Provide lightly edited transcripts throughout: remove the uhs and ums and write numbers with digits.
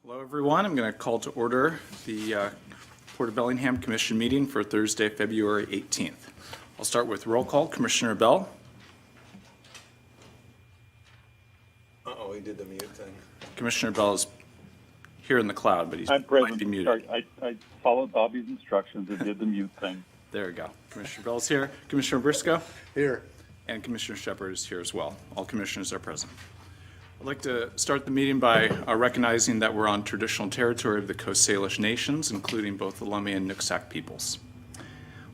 Hello, everyone. I'm going to call to order the Port of Bellingham Commission meeting for Thursday, February 18th. I'll start with roll call. Commissioner Bell. Uh-oh, he did the mute thing. Commissioner Bell is here in the cloud, but he's I'm present. might be muted. Sorry, I followed Bobby's instructions and did the mute thing. There we go. Commissioner Bell is here. Commissioner Briscoe. Here. And Commissioner Shepard is here as well. All commissioners are present. I'd like to start the meeting by recognizing that we're on traditional territory of the Coast Salish nations, including both the Lummi and Nooksack peoples.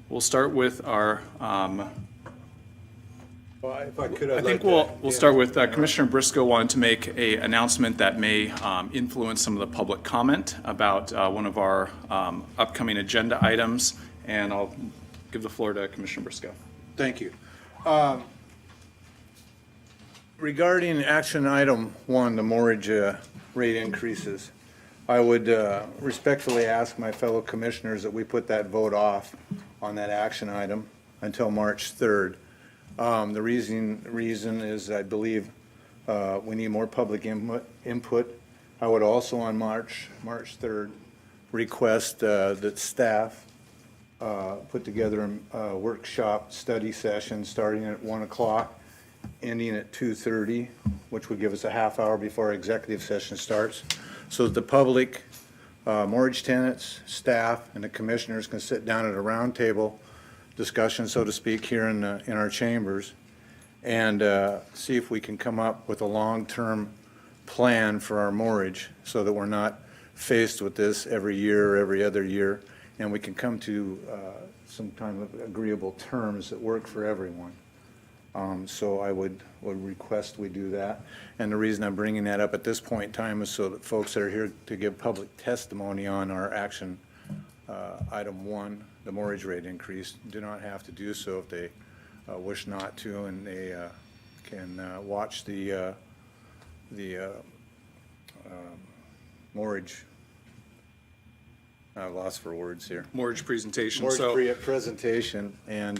We'll start with our, Well, if I could, I think we'll start with Commissioner Briscoe wanted to make an announcement that may influence some of the public comment about one of our upcoming agenda items, and I'll give the floor to Commissioner Briscoe. Thank you. Regarding action item 1, the moorage rate increases, I would respectfully ask my fellow commissioners that we put that vote off on that action item until March 3rd. The reason is I believe we need more public input. I would also on March 3rd request that staff put together a workshop study session starting at 1 o'clock, ending at 2:30, which would give us a half hour before our executive session starts, so that the public, mortgage tenants, staff, and the commissioners can sit down at a round table discussion, so to speak, here in our chambers, and see if we can come up with a long-term plan for our mortgage, so that we're not faced with this every year or every other year, and we can come to some kind of agreeable terms that work for everyone. So I would request we do that. And the reason I'm bringing that up at this point in time is so that folks that are here to give public testimony on our action item 1, the mortgage rate increase, do not have to do so if they wish not to, and they can watch the mortgage. I'm lost for words here. Mortgage presentation. Mortgage presentation, and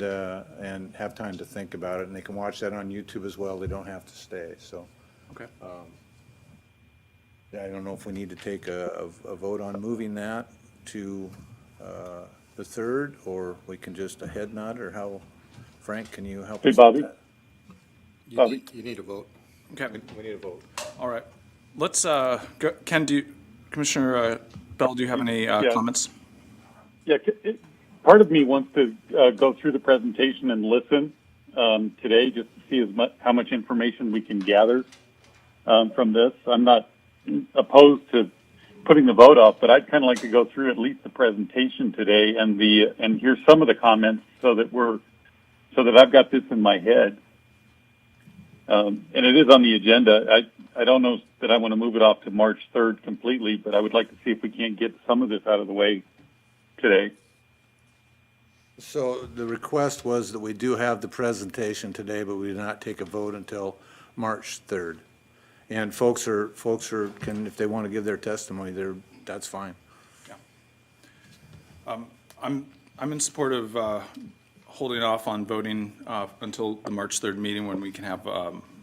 have time to think about it, and they can watch that on YouTube as well. They don't have to stay, so. Okay. I don't know if we need to take a vote on moving that to the 3rd, or we can just a head nod, or how, Frank, can you help us Bobby? with that? Bobby? You need a vote. Okay. We need a vote. All right. Let's, Ken, Commissioner Bell, do you have any comments? Yeah, part of me wants to go through the presentation and listen today, just to see how much information we can gather from this. I'm not opposed to putting the vote off, but I'd kind of like to go through at least the presentation today and hear some of the comments so that I've got this in my head. And it is on the agenda. I don't know that I want to move it off to March 3rd completely, but I would like to see if we can't get some of this out of the way today. So the request was that we do have the presentation today, but we do not take a vote until March 3rd. And folks can, if they want to give their testimony, that's fine. Yeah. I'm in support of holding off on voting until the March 3rd meeting, when we can have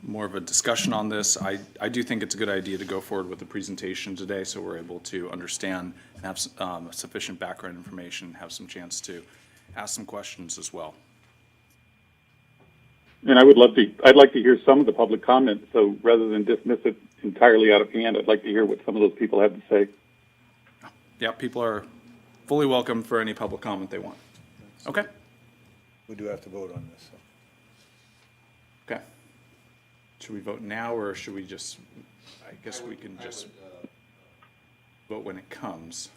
more of a discussion on this. I do think it's a good idea to go forward with the presentation today, so we're able to understand and have sufficient background information, have some chance to ask some questions as well. And I'd like to hear some of the public comments. So rather than dismiss it entirely out of hand, I'd like to hear what some of those people have to say. Yeah, people are fully welcome for any public comment they want. Okay. We do have to vote on this. So. Okay. Should we vote now, or should we just, I guess we can just vote when it comes.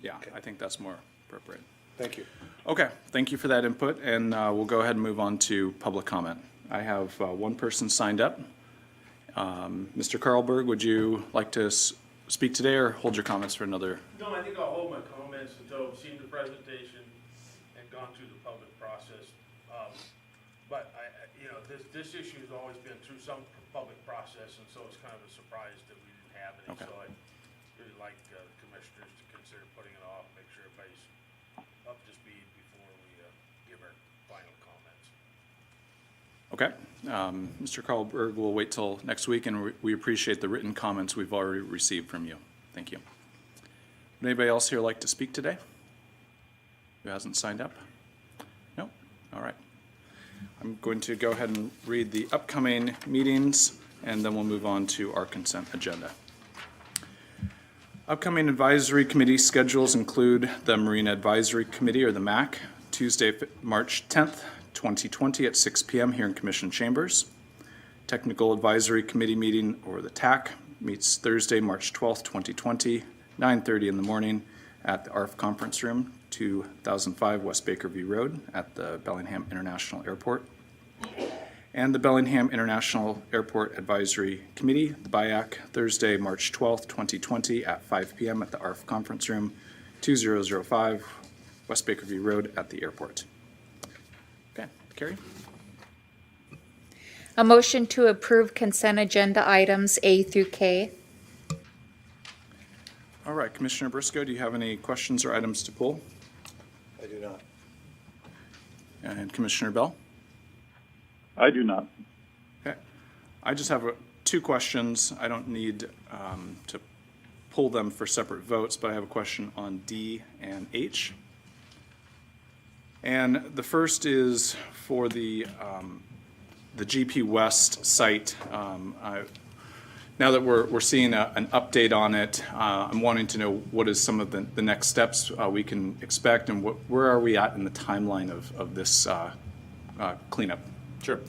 Yeah, okay. I think that's more appropriate. Thank you. Okay, thank you for that input, and we'll go ahead and move on to public comment. I have one person signed up. Mr. Carlberg, would you like to speak today, or hold your comments for another? No, I think I'll hold my comments until I've seen the presentation and gone through the public process. But this issue has always been through some public process, and so it's kind of a surprise that we didn't have any. Okay. So I'd really like the commissioners to consider putting it off, make sure everybody's up to speed before we give our final comments. Okay. Mr. Carlberg will wait till next week, and we appreciate the written comments we've already received from you. thank you. Would anybody else here like to speak today? Who hasn't signed up? No? All right. I'm going to go ahead and read the upcoming meetings, and then we'll move on to our consent agenda. Upcoming advisory committee schedules include the Marine Advisory Committee, or the MAC, Tuesday, March 10th, 2020 at 6 p.m. here in Commission Chambers. Technical Advisory Committee meeting, or the TAC, meets Thursday, March 12th, 2020, 9:30 in the morning at the ARF Conference Room, 2005 West Bakerview Road at the Bellingham International Airport. And the Bellingham International Airport Advisory Committee, the BIAC, Thursday, March 12th, 2020 at 5 p.m. at the ARF Conference Room, 2005 West Bakerview Road at the airport. Okay, Carrie? A motion to approve consent agenda items A through K. All right, Commissioner Briscoe, do you have any questions or items to pull? I do not. And Commissioner Bell? I do not. Okay. I just have two questions. I don't need to pull them for separate votes, but I have a question on D and H. And the first is for the GP West site. Now that we're seeing an update on it, I'm wanting to know what is some of the next steps we can expect, and where are we at in the timeline of this cleanup? Sure.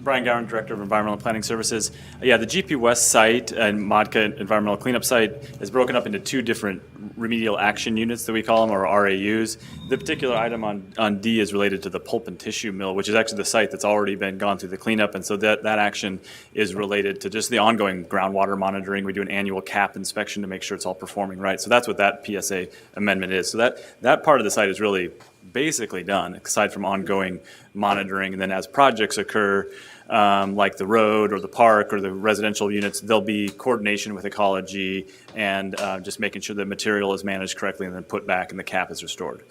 Brian Gowan, Director of Environmental Planning Services. Yeah, the GP West site and Modca Environmental Cleanup Site is broken up into two different remedial action units that we call them, or RAUs. The particular item on D is related to the pulp and tissue mill, which is actually the site that's already been gone through the cleanup, and so that action is related to just the ongoing groundwater monitoring. We do an annual CAP inspection to make sure it's all performing right. So that's what that PSA amendment is. So that part of the site is really basically done, aside from ongoing monitoring. And then as projects occur, like the road or the park or the residential units, there'll be coordination with ecology and just making sure the material is managed correctly and then put back and the cap is restored.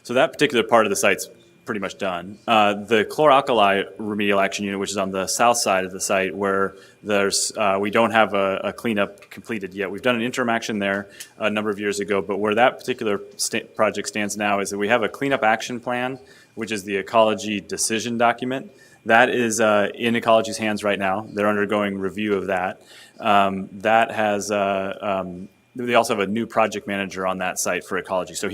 So that particular part of the site's pretty much done. The chlor-alkali remedial action unit, which is on the south side of the site, where there's we don't have a cleanup completed yet. We've done an interim action there a number of years ago, but where that particular project stands now is that we have a cleanup action plan, which is the ecology decision document. That is in ecology's hands right now. They're undergoing review of that. That has they also have a new project manager on that site for ecology. So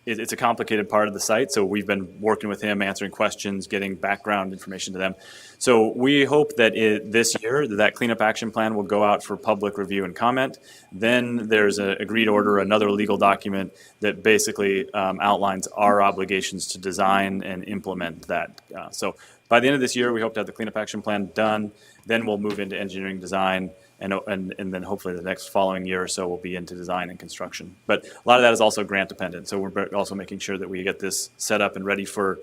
it's a complicated part of the site, so we've been working with him, answering questions, getting background information to them. So we hope that this year that cleanup action plan will go out for public review and comment. Then there's an agreed order, another legal document that basically outlines our obligations to design and implement that. So by the end of this year, we hope to have the cleanup action plan done. Then we'll move into engineering design. And then hopefully the next following year or so will be into design and construction. But a lot of that is also grant dependent. So we're also making sure that we get this set up and ready for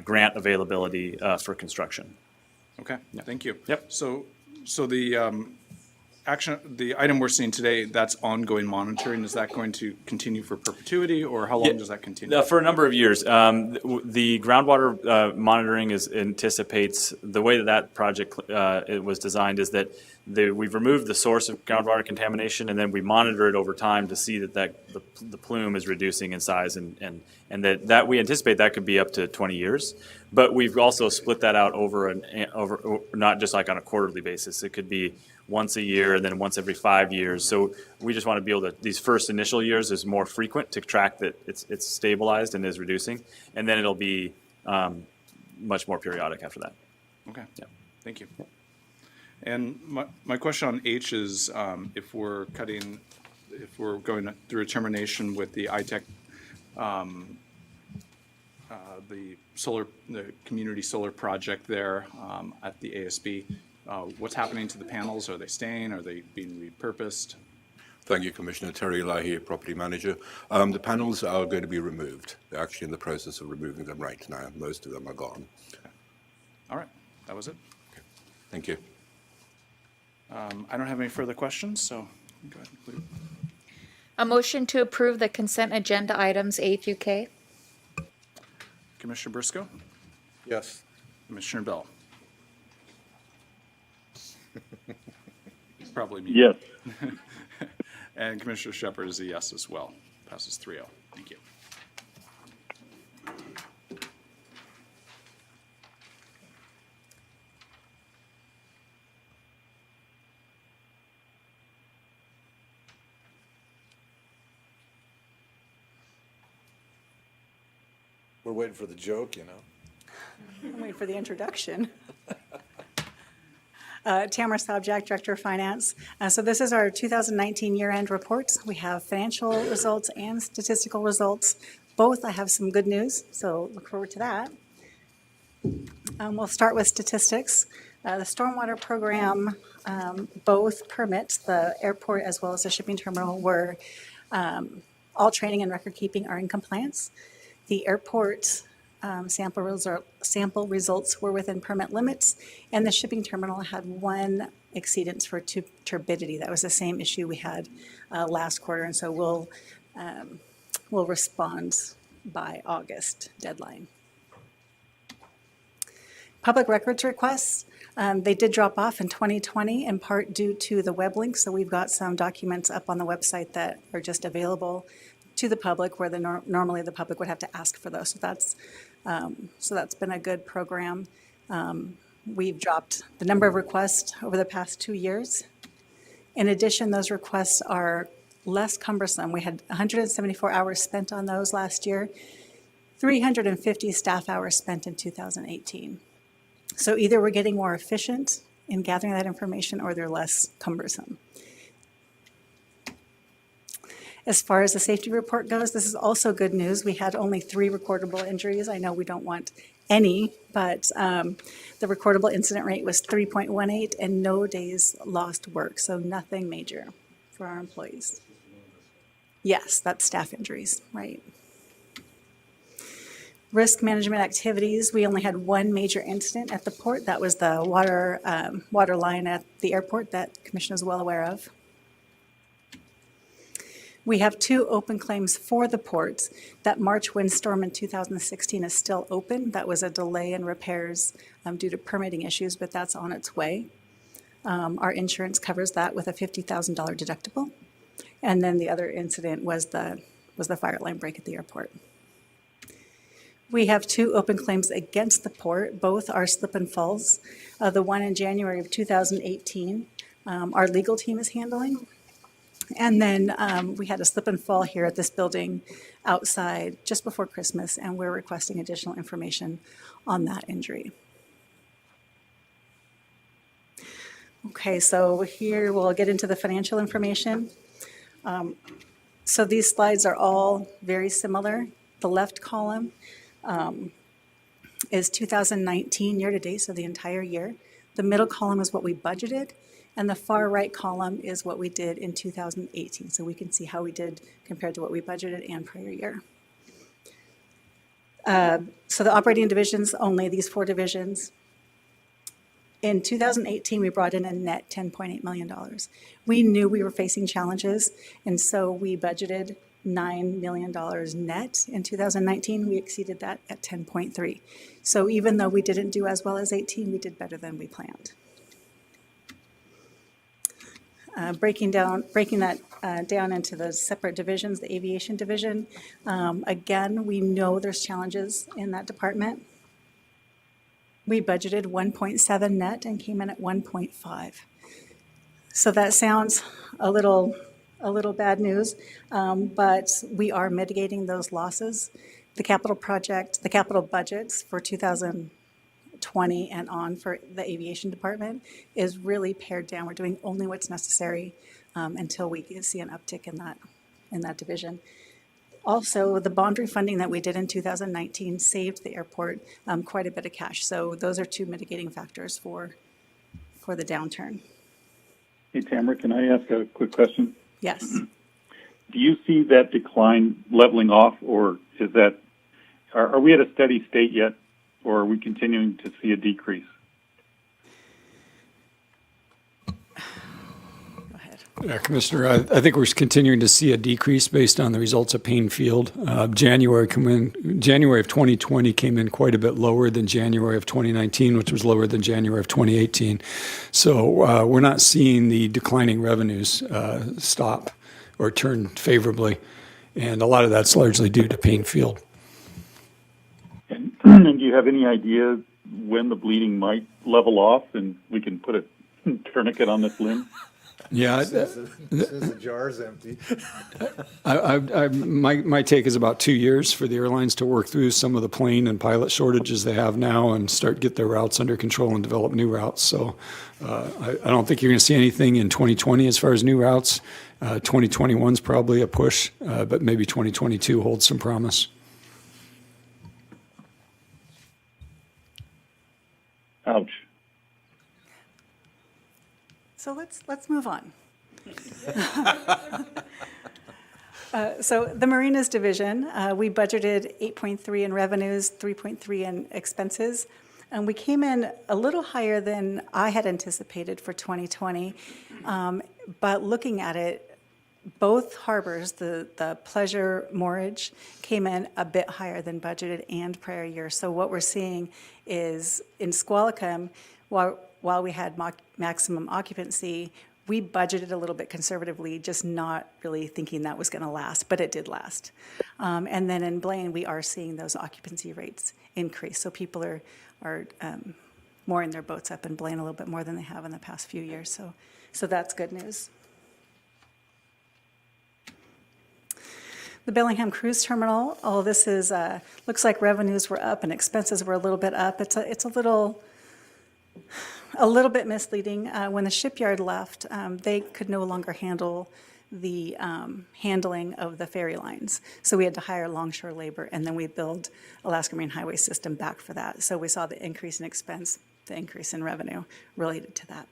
grant availability for construction. Okay, thank you. Yep. So the the item we're seeing today, that's ongoing monitoring. Is that going to continue for perpetuity, or how long does that continue? For a number of years. The groundwater monitoring anticipates the way that project it was designed is that we've removed the source of groundwater contamination, and then we monitor it over time to see that the plume is reducing in size, and that we anticipate that could be up to 20 years. But we've also split that out over not just like on a quarterly basis. It could be once a year and then once every 5 years. So we just want to be able to, these first initial years is more frequent to track that it's stabilized and is reducing, and then it'll be much more periodic after that. Okay, Yeah. Thank you. And my question on H is if we're going through a termination with the ITEC, the community solar project there at the ASB, what's happening to the panels? Are they staying? Are they being repurposed? Thank you, Commissioner. Terry Leahy, Property Manager. The panels are going to be removed. They're actually in the process of removing them right now. Most of them are gone. Okay. All right, that was it. Okay. Thank you. I don't have any further questions, so go ahead, please. A motion to approve the consent agenda items A through K. Commissioner Briscoe? Yes. Commissioner Bell? Probably me. Yes. And Commissioner Shepard is a yes as well. Passes 3-0. Thank you. We're waiting for the joke, you know. I'm waiting for the introduction. Tamara Sobjak, Director of Finance. So this is our 2019 year-end report. We have financial results and statistical results. Both, I have some good news, so look forward to that. We'll start with statistics. The stormwater program, both permits, the airport as well as the shipping terminal, were all training and record keeping are in compliance. The airport sample results were within permit limits, and the shipping terminal had one exceedance for turbidity. That was the same issue we had last quarter, and so we'll respond by August deadline. Public records requests, they did drop off in 2020 in part due to the web link, so we've got some documents up on the website that are just available to the public where normally the public would have to ask for those. So that's been a good program. We've dropped the number of requests over the past 2 years. In addition, those requests are less cumbersome. We had 174 hours spent on those last year, 350 staff hours spent in 2018. So either we're getting more efficient in gathering that information or they're less cumbersome. As far as the safety report goes, this is also good news. We had only 3 recordable injuries. I know we don't want any, but the recordable incident rate was 3.18 and no days lost work, so nothing major for our employees. Yes, that's staff injuries, right. Risk management activities, we only had 1 major incident at the port. That was the water line at the airport that the Commission is well aware of. We have 2 open claims for the port. That March windstorm in 2016 is still open. That was a delay in repairs due to permitting issues, but that's on its way. Our insurance covers that with a $50,000 deductible. And then the other incident was the fire line break at the airport. We have 2 open claims against the port. Both are slip and falls. The one in January of 2018, our legal team is handling. And then we had a slip and fall here at this building outside just before Christmas, and we're requesting additional information on that injury. Okay, so here we'll get into the financial information. So these slides are all very similar. The left column is 2019 year-to-date, so the entire year. The middle column is what we budgeted. And the far right column is what we did in 2018. So we can see how we did compared to what we budgeted and prior year. So the operating divisions, only these 4 divisions. In 2018, we brought in a net $10.8 million. We knew we were facing challenges, and so we budgeted $9 million net. In 2019, we exceeded that at 10.3. So even though we didn't do as well as 18, we did better than we planned. Breaking that down into the separate divisions, the aviation division, again, we know there's challenges in that department. We budgeted 1.7 net and came in at 1.5. So that sounds a little bad news, but we are mitigating those losses. The capital budgets for 2020 and on for the aviation department is really pared down. We're doing only what's necessary until we see an uptick in that division. Also, the bond refunding that we did in 2019 saved the airport quite a bit of cash. So those are 2 mitigating factors for the downturn. Hey, Tamara, can I ask a quick question? Yes. Do you see that decline leveling off, or is that, are we at a steady state yet, or are we continuing to see a decrease? Go ahead. Yeah, Commissioner, I think we're continuing to see a decrease based on the results of Payne Field. January of 2020 came in quite a bit lower than January of 2019, which was lower than January of 2018. So we're not seeing the declining revenues stop. or turn favorably. And a lot of that's largely due to Payne Field. And do you have any idea when the bleeding might level off and we can put a tourniquet on this limb? Yeah, Since the jar's empty. my take is about 2 years for the airlines to work through some of the plane and pilot shortages they have now and start get their routes under control and develop new routes. So I don't think you're going to see anything in 2020 as far as new routes. 2021 is probably a push, but maybe 2022 holds some promise. Ouch. So let's move on. So the Marinas Division, we budgeted 8.3 in revenues, 3.3 in expenses. And we came in a little higher than I had anticipated for 2020. But looking at it, both harbors, the Pleasure Moorage, came in a bit higher than budgeted and prior year. So what we're seeing is in Squalicum, while we had maximum occupancy, we budgeted a little bit conservatively, just not really thinking that was going to last, but it did last. And then in Blaine, we are seeing those occupancy rates increase. So people are mooring their boats up in Blaine a little bit more than they have in the past few years. So that's good news. The Bellingham Cruise Terminal, this is, looks like revenues were up and expenses were a little bit up. It's a little bit misleading. When the shipyard left, they could no longer handle the handling of the ferry lines. So we had to hire longshore labor, and then we billed Alaska Marine Highway System back for that. So we saw the increase in expense, the increase in revenue related to that.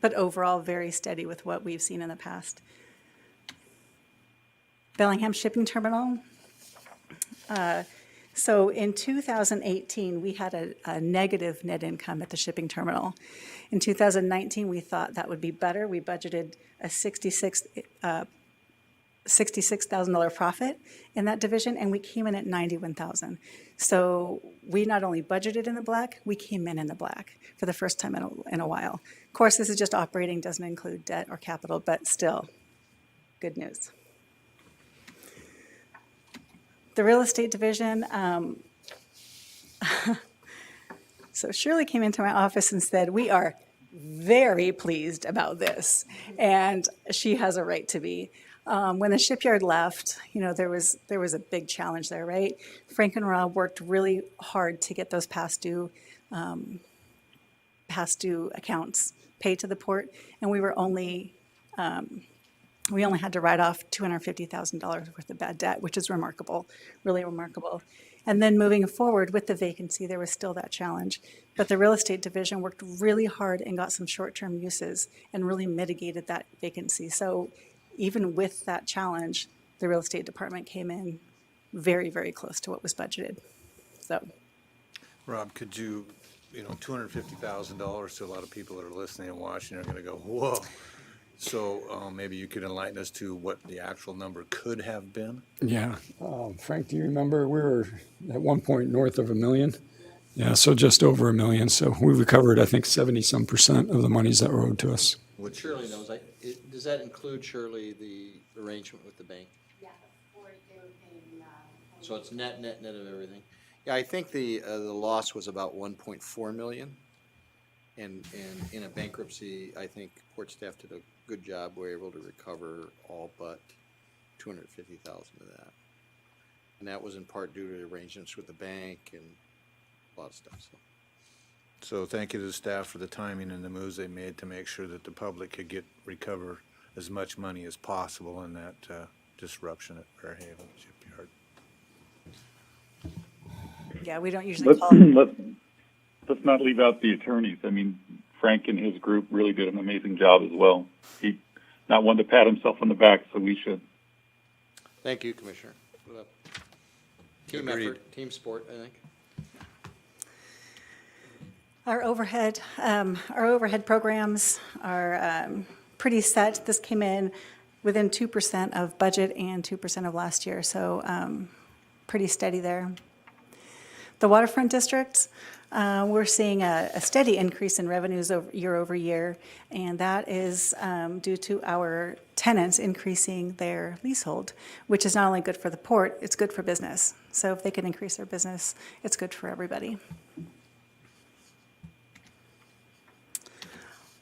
But overall, very steady with what we've seen in the past. Bellingham Shipping Terminal. So in 2018, we had a negative net income at the shipping terminal. In 2019, we thought that would be better. We budgeted a $66,000 profit in that division, and we came in at $91,000. So we not only budgeted in the black, we came in the black for the first time in a while. Of course, this is just operating, doesn't include debt or capital, but still, good news. The real estate division, so Shirley came into my office and said, we are very pleased about this, and she has a right to be. When the shipyard left, there was a big challenge there, right? Frank and Rob worked really hard to get those past due accounts paid to the port, and we only had to write off $250,000 worth of bad debt, which is remarkable, really remarkable. And then moving forward with the vacancy, there was still that challenge. But the real estate division worked really hard and got some short-term uses and really mitigated that vacancy. So even with that challenge, the real estate department came in very, very close to what was budgeted. So, Rob, could you, $250,000 to a lot of people that are listening and watching are going to go, whoa. So maybe you could enlighten us to what the actual number could have been? Yeah. Frank, do you remember we were at one point north of $1 million? Yeah, so just over $1 million. So we recovered, I think, 70-some% of the monies that were owed to us. What Shirley knows, does that include, Shirley, the arrangement with the bank? Yeah, before they were paying. So it's net of everything. Yeah, I think the loss was about 1.4 million. And in a bankruptcy, I think port staff did a good job. We were able to recover all but $250,000 of that. And that was in part due to arrangements with the bank and a lot of stuff. So thank you to the staff for the timing and the moves they made to make sure that the public could recover as much money as possible in that disruption at Fairhaven Shipyard. yeah, we don't usually call it. Let's not leave out the attorneys. I mean, Frank and his group really did an amazing job as well. He not one to pat himself on the back, so we should. Thank you, Commissioner. Team Agreed. effort, team sport, I think. Our overhead programs are pretty set. This came in within 2% of budget and 2% of last year, so pretty steady there. The waterfront districts, We're seeing a steady increase in revenues year over year, and that is due to our tenants increasing their leasehold, which is not only good for the port, it's good for business. So if they can increase their business, it's good for everybody.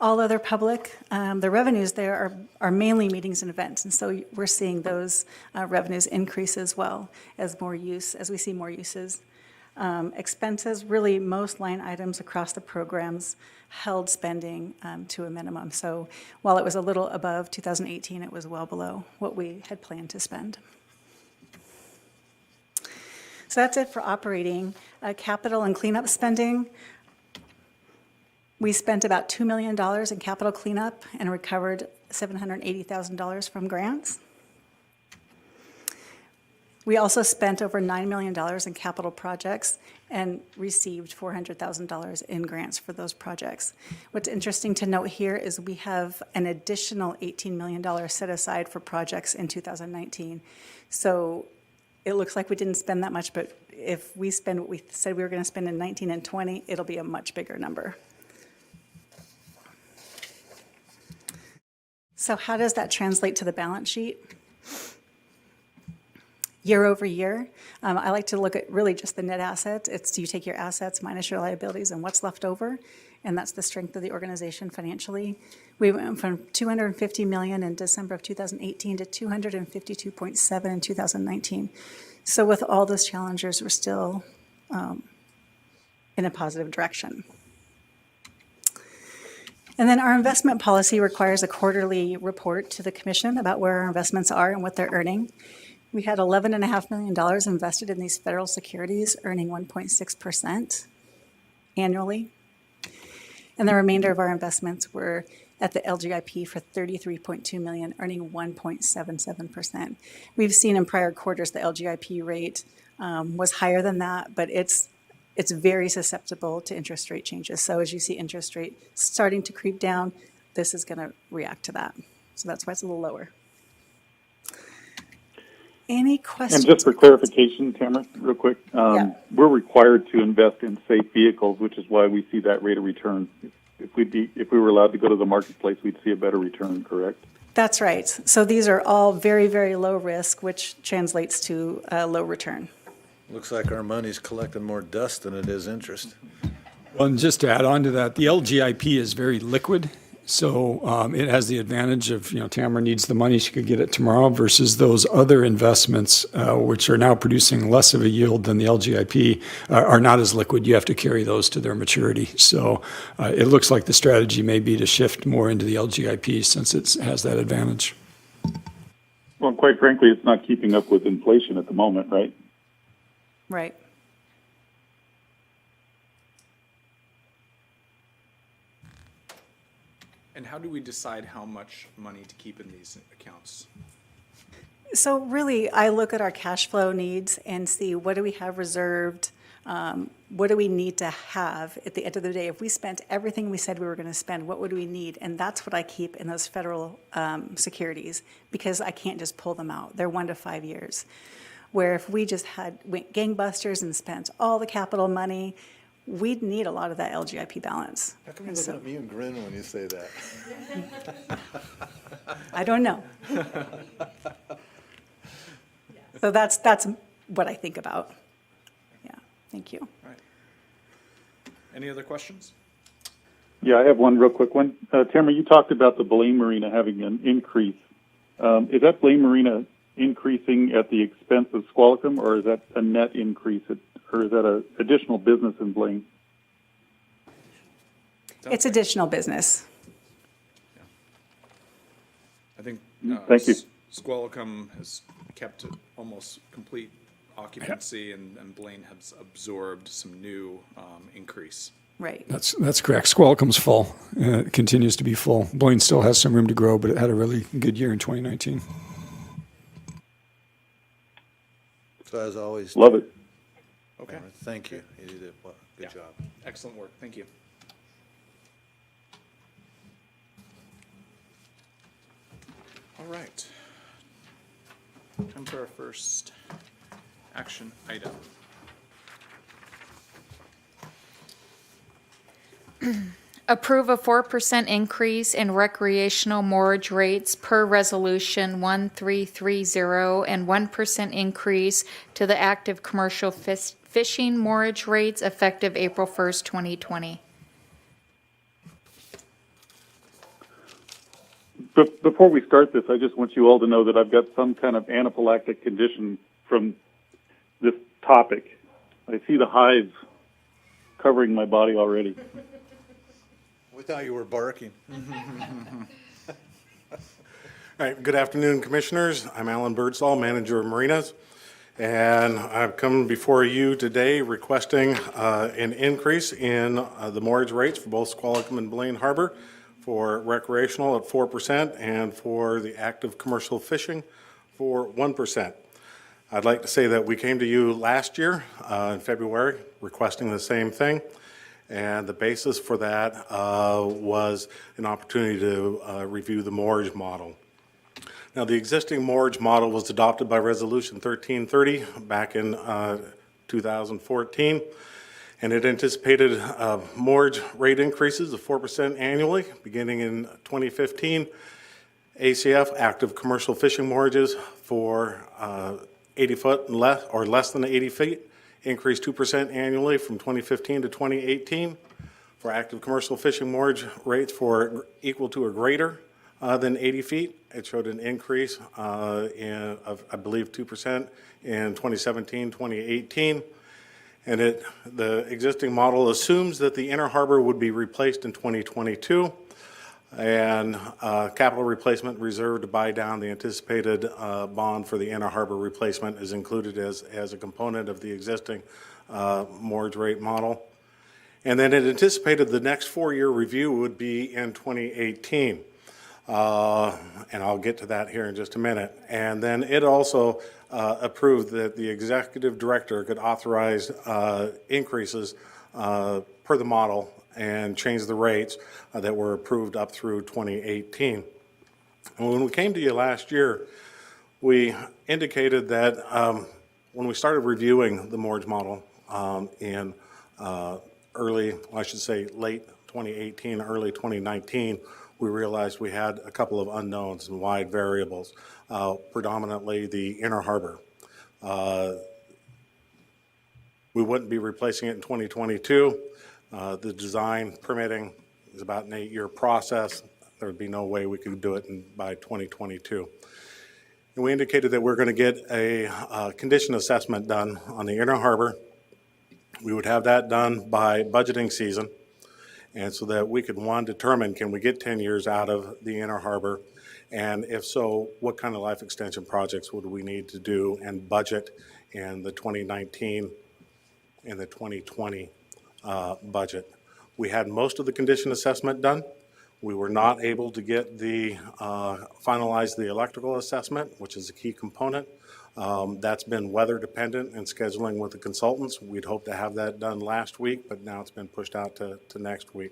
All other public, the revenues there are mainly meetings and events, and so we're seeing those revenues increase as well as we see more uses. Expenses, really most line items across the programs held spending to a minimum. So while it was a little above 2018, it was well below what we had planned to spend. So that's it for operating. Capital and cleanup spending. We spent about $2 million in capital cleanup and recovered $780,000 from grants. We also spent over $9 million in capital projects and received $400,000 in grants for those projects. What's interesting to note here is we have an additional $18 million set aside for projects in 2019. So it looks like we didn't spend that much, but if we spend what we said we were going to spend in 19 and 20, it'll be a much bigger number. So how does that translate to the balance sheet? Year over year, I like to look at really just the net assets. It's you take your assets minus your liabilities and what's left over, and that's the strength of the organization financially. We went from $250 million in December of 2018 to $252.7 in 2019. So with all those challenges, we're still in a positive direction. And then our investment policy requires a quarterly report to the commission about where our investments are and what they're earning. We had $11.5 million invested in these federal securities, earning 1.6% annually. And the remainder of our investments were at the LGIP for $33.2 million, earning 1.77%. We've seen in prior quarters the LGIP rate was higher than that, but it's very susceptible to interest rate changes. So as you see interest rate starting to creep down, this is going to react to that. So that's why it's a little lower. Any questions? And just for clarification, Tamara, real quick, Yeah. we're required to invest in safe vehicles, which is why we see that rate of return. If we were allowed to go to the marketplace, we'd see a better return, correct? That's right. So these are all very, very low risk, which translates to a low return. Looks like our money's collecting more dust than it is interest. Well, and just to add on to that, the LGIP is very liquid. So it has the advantage of, Tamara needs the money, she could get it tomorrow, versus those other investments, which are now producing less of a yield than the LGIP, are not as liquid. You have to carry those to their maturity. So it looks like the strategy may be to shift more into the LGIP since it has that advantage. Well, quite frankly, it's not keeping up with inflation at the moment, right? Right. And how do we decide how much money to keep in these accounts? So really, I look at our cash flow needs and see what do we have reserved, what do we need to have at the end of the day. If we spent everything we said we were going to spend, what would we need? And that's what I keep in those federal securities, because I can't just pull them out. They're 1 to 5 years. Where if we just went gangbusters and spent all the capital money, we'd need a lot of that LGIP balance. How come you look at me and grin when you say that? I don't know. So that's what I think about. Yeah, thank you. All right. Any other questions? Yeah, I have one real quick one. Tamara, you talked about the Bellingham Marina having an increase. Is that Bellingham Marina increasing at the expense of Squalicum, or is that a net increase, or is that an additional business in Bellingham? It's additional business. I think Thank you. Squalicum has kept almost complete occupancy, and Blaine has absorbed some new increase. Right. That's correct. Squalicum's full. It continues to be full. Blaine still has some room to grow, but it had a really good year in 2019. So as always, Love it. Okay. thank you. You did a good job. Excellent work. Thank you. All right. Time for our first action item. Approve a 4% increase in recreational moorage rates per resolution 1330 and 1% increase to the active commercial fishing moorage rates effective April 1st, 2020. But before we start this, I just want you all to know that I've got some kind of anaphylactic condition from this topic. I see the hives covering my body already. We thought you were barking. All right, good afternoon, Commissioners. I'm Alan Birdsall, Manager of Marinas, and I've come before you today requesting an increase in the moorage rates for both Squalicum and Blaine Harbor for recreational at 4% and for the active commercial fishing for 1%. I'd like to say that we came to you last year in February requesting the same thing. And the basis for that was an opportunity to review the Moorage Model. Now, the existing Moorage Model was adopted by Resolution 1330 back in 2014, and it anticipated moorage rate increases of 4% annually beginning in 2015. ACF, active commercial fishing moorages for 80 foot and less, or less than 80 feet, increased 2% annually from 2015 to 2018. For active commercial fishing moorage rates for equal to or greater than 80 feet, it showed an increase of, I believe, 2% in 2017, 2018. And the existing model assumes that the inner harbor would be replaced in 2022, and capital replacement reserve to buy down the anticipated bond for the inner harbor replacement is included as a component of the existing moorage rate model. And then it anticipated the next 4-year review would be in 2018. And I'll get to that here in just a minute. And then it also approved that the executive director could authorize increases per the model and change the rates that were approved up through 2018. And when we came to you last year, we indicated that when we started reviewing the Moorage Model in late 2018, early 2019, we realized we had a couple of unknowns and wide variables, predominantly the inner harbor. We wouldn't be replacing it in 2022. The design permitting is about an 8-year process. There would be no way we could do it by 2022. And we indicated that we're going to get a condition assessment done on the inner harbor. We would have that done by budgeting season, and so that we could, one, determine can we get 10 years out of the inner harbor, and if so, what kind of life extension projects would we need to do and budget in the 2019 and the 2020 budget. We had most of the condition assessment done. We were not able to get finalize the electrical assessment, which is a key component. That's been weather dependent and scheduling with the consultants. We'd hoped to have that done last week, but now it's been pushed out to next week.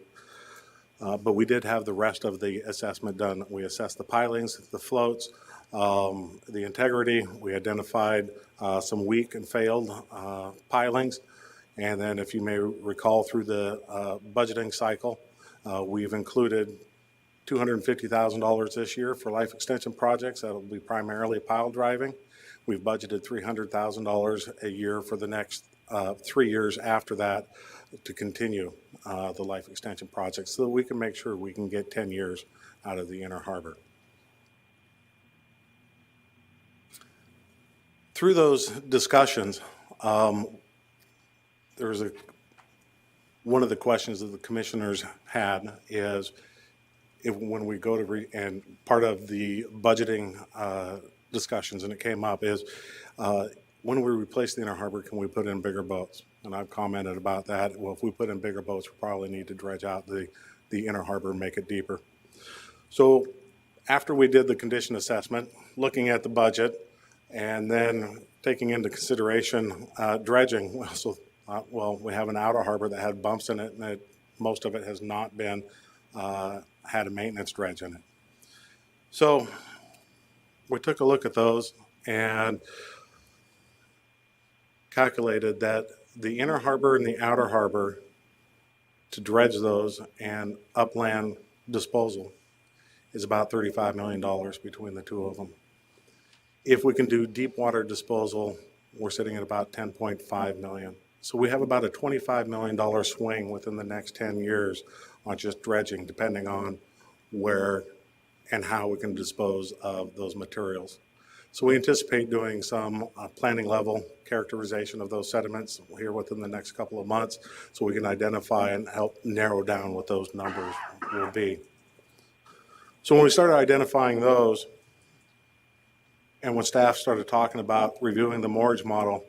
But we did have the rest of the assessment done. We assessed the pilings, the floats, the integrity. We identified some weak and failed pilings. And then, if you may recall, through the budgeting cycle, we've included $250,000 this year for life extension projects. That'll be primarily pile driving. We've budgeted $300,000 a year for the next 3 years after that to continue the life extension projects so that we can make sure we can get 10 years out of the inner harbor. Through those discussions, there was one of the questions that the commissioners had is when we go to and part of the budgeting discussions, and it came up, is when we replace the inner harbor, can we put in bigger boats? And I've commented about that. Well, if we put in bigger boats, we probably need to dredge out the inner harbor and make it deeper. So after we did the condition assessment, looking at the budget, and then taking into consideration dredging, we have an outer harbor that had bumps in it, and most of it has not been had a maintenance dredge in it. So we took a look at those and calculated that the inner harbor and the outer harbor to dredge those and upland disposal is about $35 million between the two of them. If we can do deep water disposal, we're sitting at about 10.5 million. So we have about a $25 million swing within the next 10 years on just dredging, depending on where and how we can dispose of those materials. So we anticipate doing some planning level characterization of those sediments here within the next couple of months, so we can identify and help narrow down what those numbers will be. So when we started identifying those, and when staff started talking about reviewing the Moorage Model,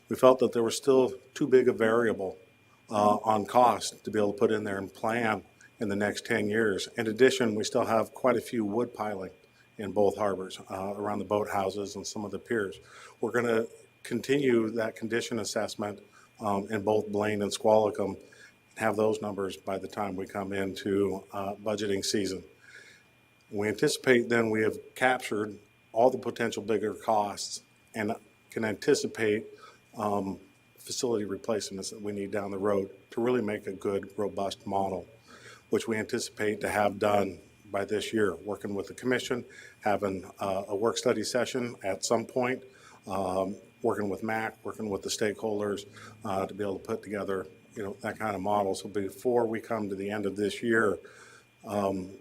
we felt that there was still too big a variable on cost to be able to put in there and plan in the next 10 years. In addition, we still have quite a few wood piling in both harbors, around the boathouses and some of the piers. We're going to continue that condition assessment in both Blaine and Squalicum, and have those numbers by the time we come into budgeting season. We anticipate then we have captured all the potential bigger costs and can anticipate facility replacements that we need down the road to really make a good, robust model, which we anticipate to have done by this year, working with the commission, having a work study session at some point, working with MAC, working with the stakeholders to be able to put together, that kind of model. So before we come to the end of this year,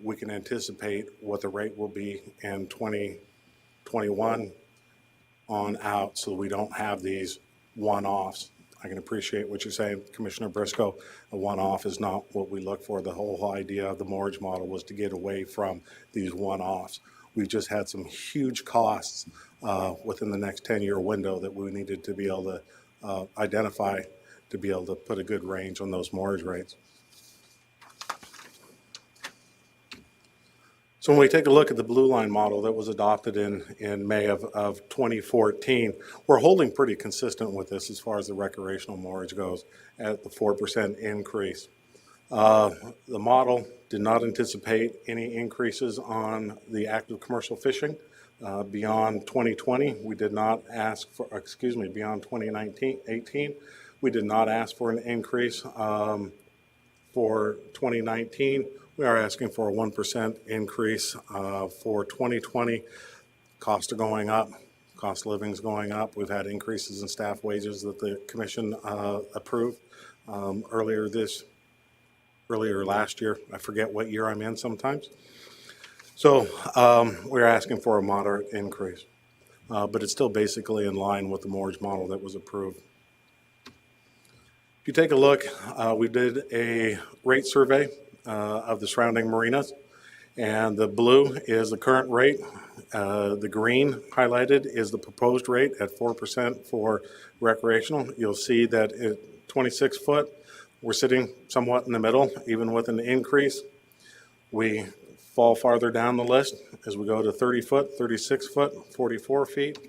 we can anticipate what the rate will be in 2021 on out, so we don't have these one-offs. I can appreciate what you're saying, Commissioner Briscoe. A one-off is not what we look for. The whole idea of the Moorage Model was to get away from these one-offs. We've just had some huge costs within the next 10-year window that we needed to be able to identify to be able to put a good range on those moorage rates. So when we take a look at the Blue Line model that was adopted in May of 2014, we're holding pretty consistent with this as far as the recreational moorage goes at the 4% increase. The model did not anticipate any increases on the active commercial fishing beyond 2020. We did not ask for, beyond 2018. We did not ask for an increase for 2019. We are asking for a 1% increase for 2020. Costs are going up. Cost of living is going up. We've had increases in staff wages that the commission approved earlier last year. I forget what year I'm in sometimes. So we're asking for a moderate increase, but it's still basically in line with the Moorage Model that was approved. If you take a look, we did a rate survey of the surrounding marinas, and the blue is the current rate. The green highlighted is the proposed rate at 4% for recreational. You'll see that at 26 foot, we're sitting somewhat in the middle, even with an increase. We fall farther down the list as we go to 30 foot, 36 foot, 44 feet.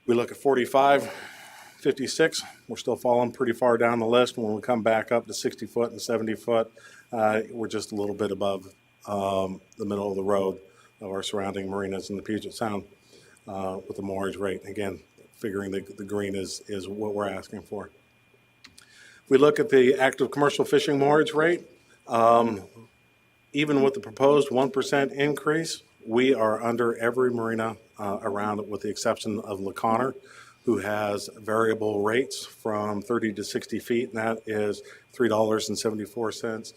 We look at 45, 56, we're still falling pretty far down the list. When we come back up to 60 foot and 70 foot, we're just a little bit above the middle of the road of our surrounding marinas in the Puget Sound with the moorage rate. Again, figuring the green is what we're asking for. If we look at the active commercial fishing moorage rate, even with the proposed 1% increase, we are under every marina around it, with the exception of LaConner, who has variable rates from 30 to 60 feet, and that is $3.74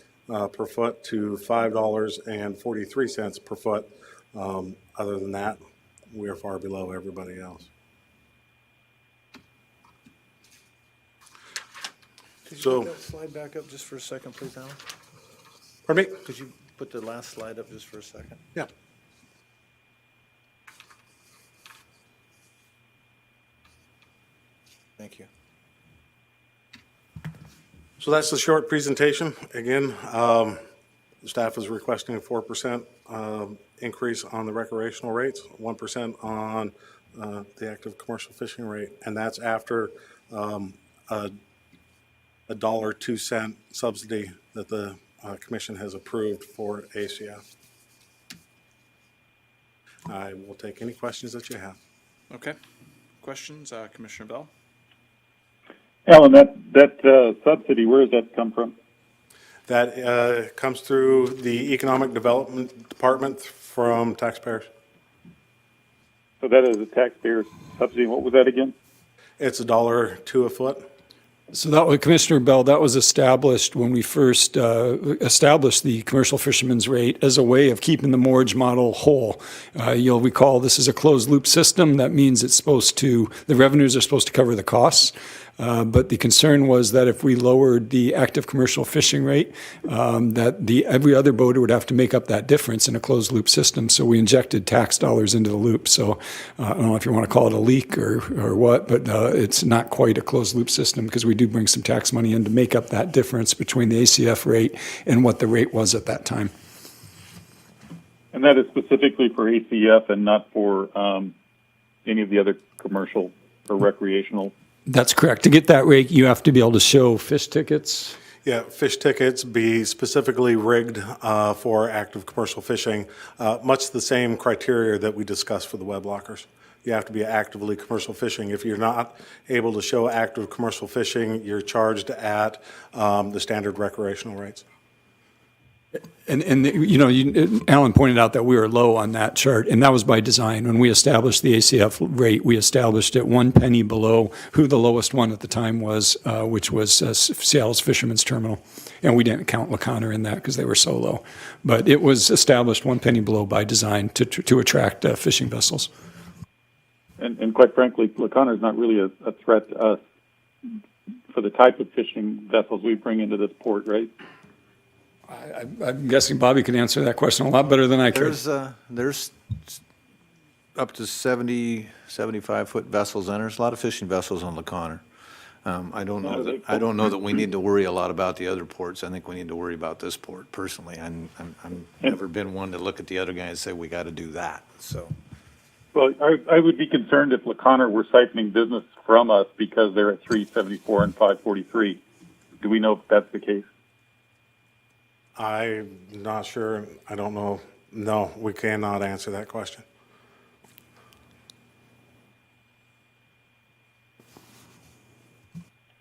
per foot to $5.43 per foot. Other than that, we are far below everybody else. Could you So- put that slide back up just for a second, please, Alan? Pardon me? Could you put the last slide up just for a second? Yeah. Thank you. So that's the short presentation. Again, the staff is requesting a 4% increase on the recreational rates, 1% on the active commercial fishing rate, and that's after a $1.02 subsidy that the commission has approved for ACF. I will take any questions that you have. Okay. Questions, Commissioner Bell? Alan, that subsidy, where does that come from? That comes through the Economic Development Department from taxpayers. So that is a taxpayer subsidy. What was that again? It's $1.02 a foot. So that was, Commissioner Bell, that was established when we first established the commercial fisherman's rate as a way of keeping the Moorage Model whole. You'll recall this is a closed loop system. That means it's supposed to, the revenues are supposed to cover the costs. But the concern was that if we lowered the active commercial fishing rate, that every other boater would have to make up that difference in a closed loop system. So we injected tax dollars into the loop. So I don't know if you want to call it a leak or what, but it's not quite a closed loop system because we do bring some tax money in to make up that difference between the ACF rate and what the rate was at that time. And that is specifically for ACF and not for any of the other commercial or recreational. That's correct. To get that rate, you have to be able to show fish tickets. Yeah, fish tickets be specifically rigged for active commercial fishing, much the same criteria that we discussed for the web lockers. You have to be actively commercial fishing. If you're not able to show active commercial fishing, you're charged at the standard recreational rates. And you know, Alan pointed out that we were low on that chart, and that was by design. When we established the ACF rate, we established it 1 penny below who the lowest one at the time was, which was Seattle's Fisherman's Terminal. And we didn't count LaConner in that because they were so low. But it was established 1 penny below by design to attract fishing vessels. And quite frankly, LaConner is not really a threat to us for the type of fishing vessels we bring into this port, right? I'm guessing Bobby could answer that question a lot better than I could. There's up to 70, 75-foot vessels, and there's a lot of fishing vessels on LaConner. I don't know that we need to worry a lot about the other ports. I think we need to worry about this port personally. I'm never been one to look at the other guy and say we got to do that. So. Well, I would be concerned if LaConner were siphoning business from us because they're at 374 and 543. Do we know if that's the case? I'm not sure. I don't know. No, we cannot answer that question.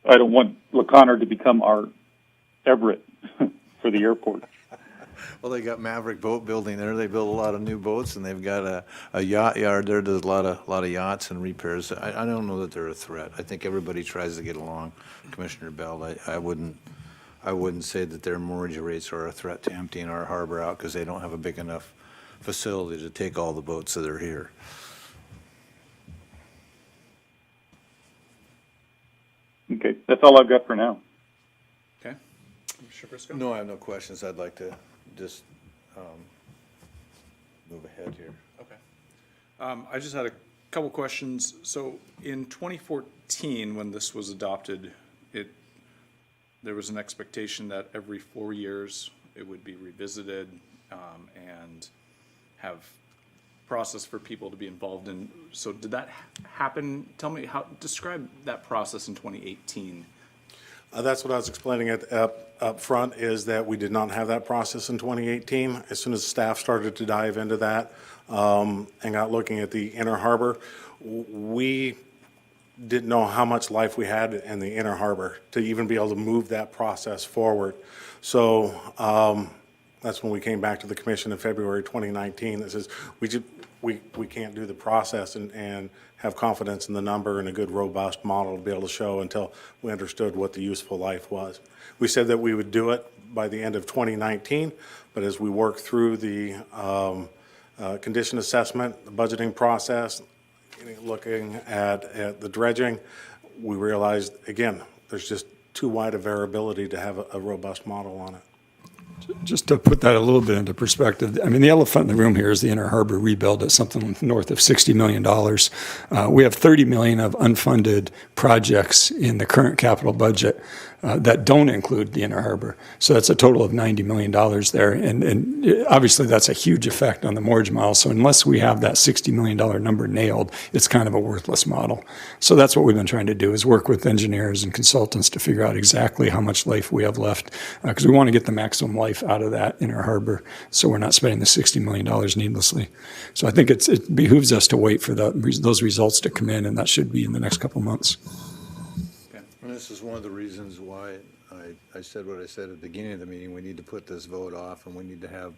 I don't want LaConner to become our Everett for the airport. Well, they got Maverick Boat Building there. They build a lot of new boats, and they've got a yacht yard there. There's a lot of yachts and repairs. I don't know that they're a threat. I think everybody tries to get along. Commissioner Bell, I wouldn't say that their moorage rates are a threat to emptying our harbor out because they don't have a big enough facility to take all the boats that are here. Okay, that's all I've got for now. Okay. Commissioner Briscoe? No, I have no questions. I'd like to just move ahead here. Okay. I just had a couple questions. So in 2014, when this was adopted, there was an expectation that every 4 years it would be revisited and have process for people to be involved in. So did that happen? Tell me describe that process in 2018. That's what I was explaining up front, is that we did not have that process in 2018. As soon as staff started to dive into that and got looking at the inner harbor, we didn't know how much life we had in the inner harbor to even be able to move that process forward. So that's when we came back to the commission in February 2019 that says we can't do the process and have confidence in the number and a good robust model to be able to show until we understood what the useful life was. We said that we would do it by the end of 2019, but as we work through the condition assessment, the budgeting process, looking at the dredging, we realized, again, there's just too wide a variability to have a robust model on it. Just to put that a little bit into perspective, I mean, the elephant in the room here is the inner harbor rebuild at something north of $60 million. We have $30 million of unfunded projects in the current capital budget that don't include the inner harbor. So that's a total of $90 million there. And obviously that's a huge effect on the Moorage model. So unless we have that $60 million number nailed, it's kind of a worthless model. So that's what we've been trying to do, is work with engineers and consultants to figure out exactly how much life we have left, because we want to get the maximum life out of that inner harbor so we're not spending the $60 million needlessly. So I think it behooves us to wait for those results to come in, and that should be in the next couple months. Okay. And this is one of the reasons why I said what I said at the beginning of the meeting. We need to put this vote off, and we need to have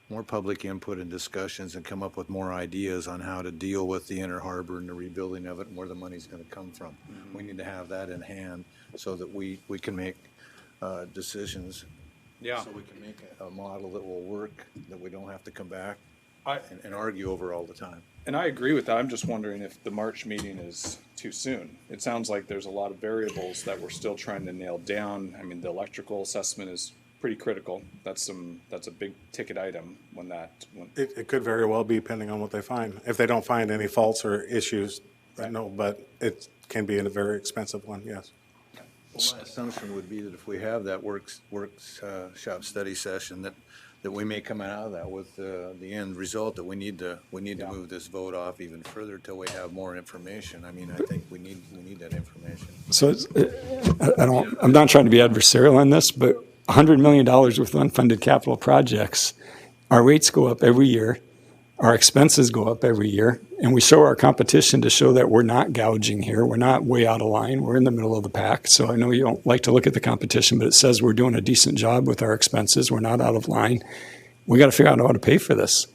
more public input and discussions and come up with more ideas on how to deal with the inner harbor and the rebuilding of it and where the money's going to come from. We need to have that in hand so that we can make decisions. Yeah. So we can make a model that will work, that we don't have to come back I, and argue over all the time. and I agree with that. I'm just wondering if the March meeting is too soon. It sounds like there's a lot of variables that we're still trying to nail down. I mean, the electrical assessment is pretty critical. That's a big ticket item when It could very well be depending on what they find. If they don't find any faults or issues, no, but it can be a very expensive one, yes. Well, my assumption would be that if we have that workshop study session, that we may come out of that with the end result that we need to move this vote off even further till we have more information. I mean, I think we need that information. So I'm not trying to be adversarial on this, but $100 million worth of unfunded capital projects, our rates go up every year, our expenses go up every year, and we show our competition to show that we're not gouging here, we're not way out of line, we're in the middle of the pack. So I know you don't like to look at the competition, but it says we're doing a decent job with our expenses, we're not out of line. We got to figure out how to pay for this.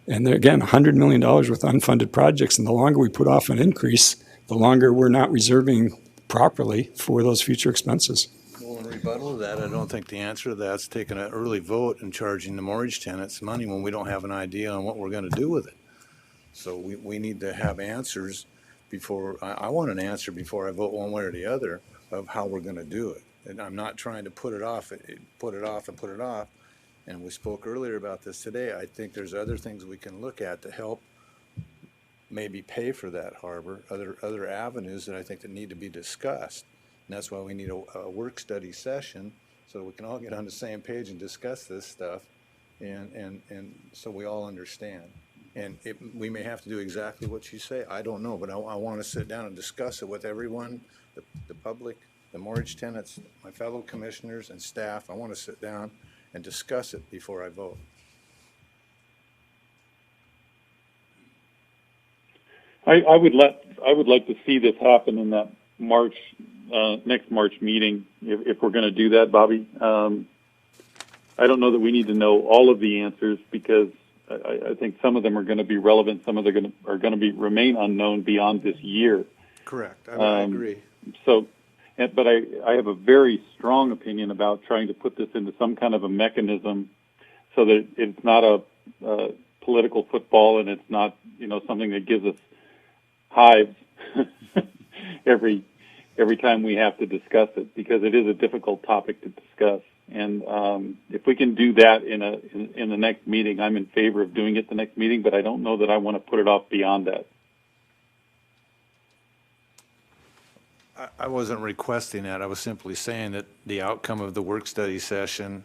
And there, again, $100 million worth of unfunded projects, and the longer we put off an increase, the longer we're not reserving properly for those future expenses. Well, in rebuttal to that, I don't think the answer to that's taking an early vote and charging the mortgage tenants money when we don't have an idea on what we're going to do with it. So we need to have answers before, I want an answer before I vote one way or the other of how we're going to do it. And I'm not trying to put it off. And we spoke earlier about this today. I think there's other things we can look at to help maybe pay for that harbor, other avenues that I think that need to be discussed. And that's why we need a work study session so we can all get on the same page and discuss this stuff and so we all understand. And we may have to do exactly what you say. I don't know, but I want to sit down and discuss it with everyone, the public, the mortgage tenants, my fellow commissioners and staff. I want to sit down and discuss it before I vote. I would like to see this happen in that next March meeting, if we're going to do that, Bobby. I don't know that we need to know all of the answers because I think some of them are going to be relevant. Some of them are going to remain unknown beyond this year. Correct. I agree. So, but I have a very strong opinion about trying to put this into some kind of a mechanism so that it's not a political football and it's not, something that gives us hives every time we have to discuss it, because it is a difficult topic to discuss. And if we can do that in the next meeting, I'm in favor of doing it the next meeting, but I don't know that I want to put it off beyond that. I wasn't requesting that. I was simply saying that the outcome of the work study session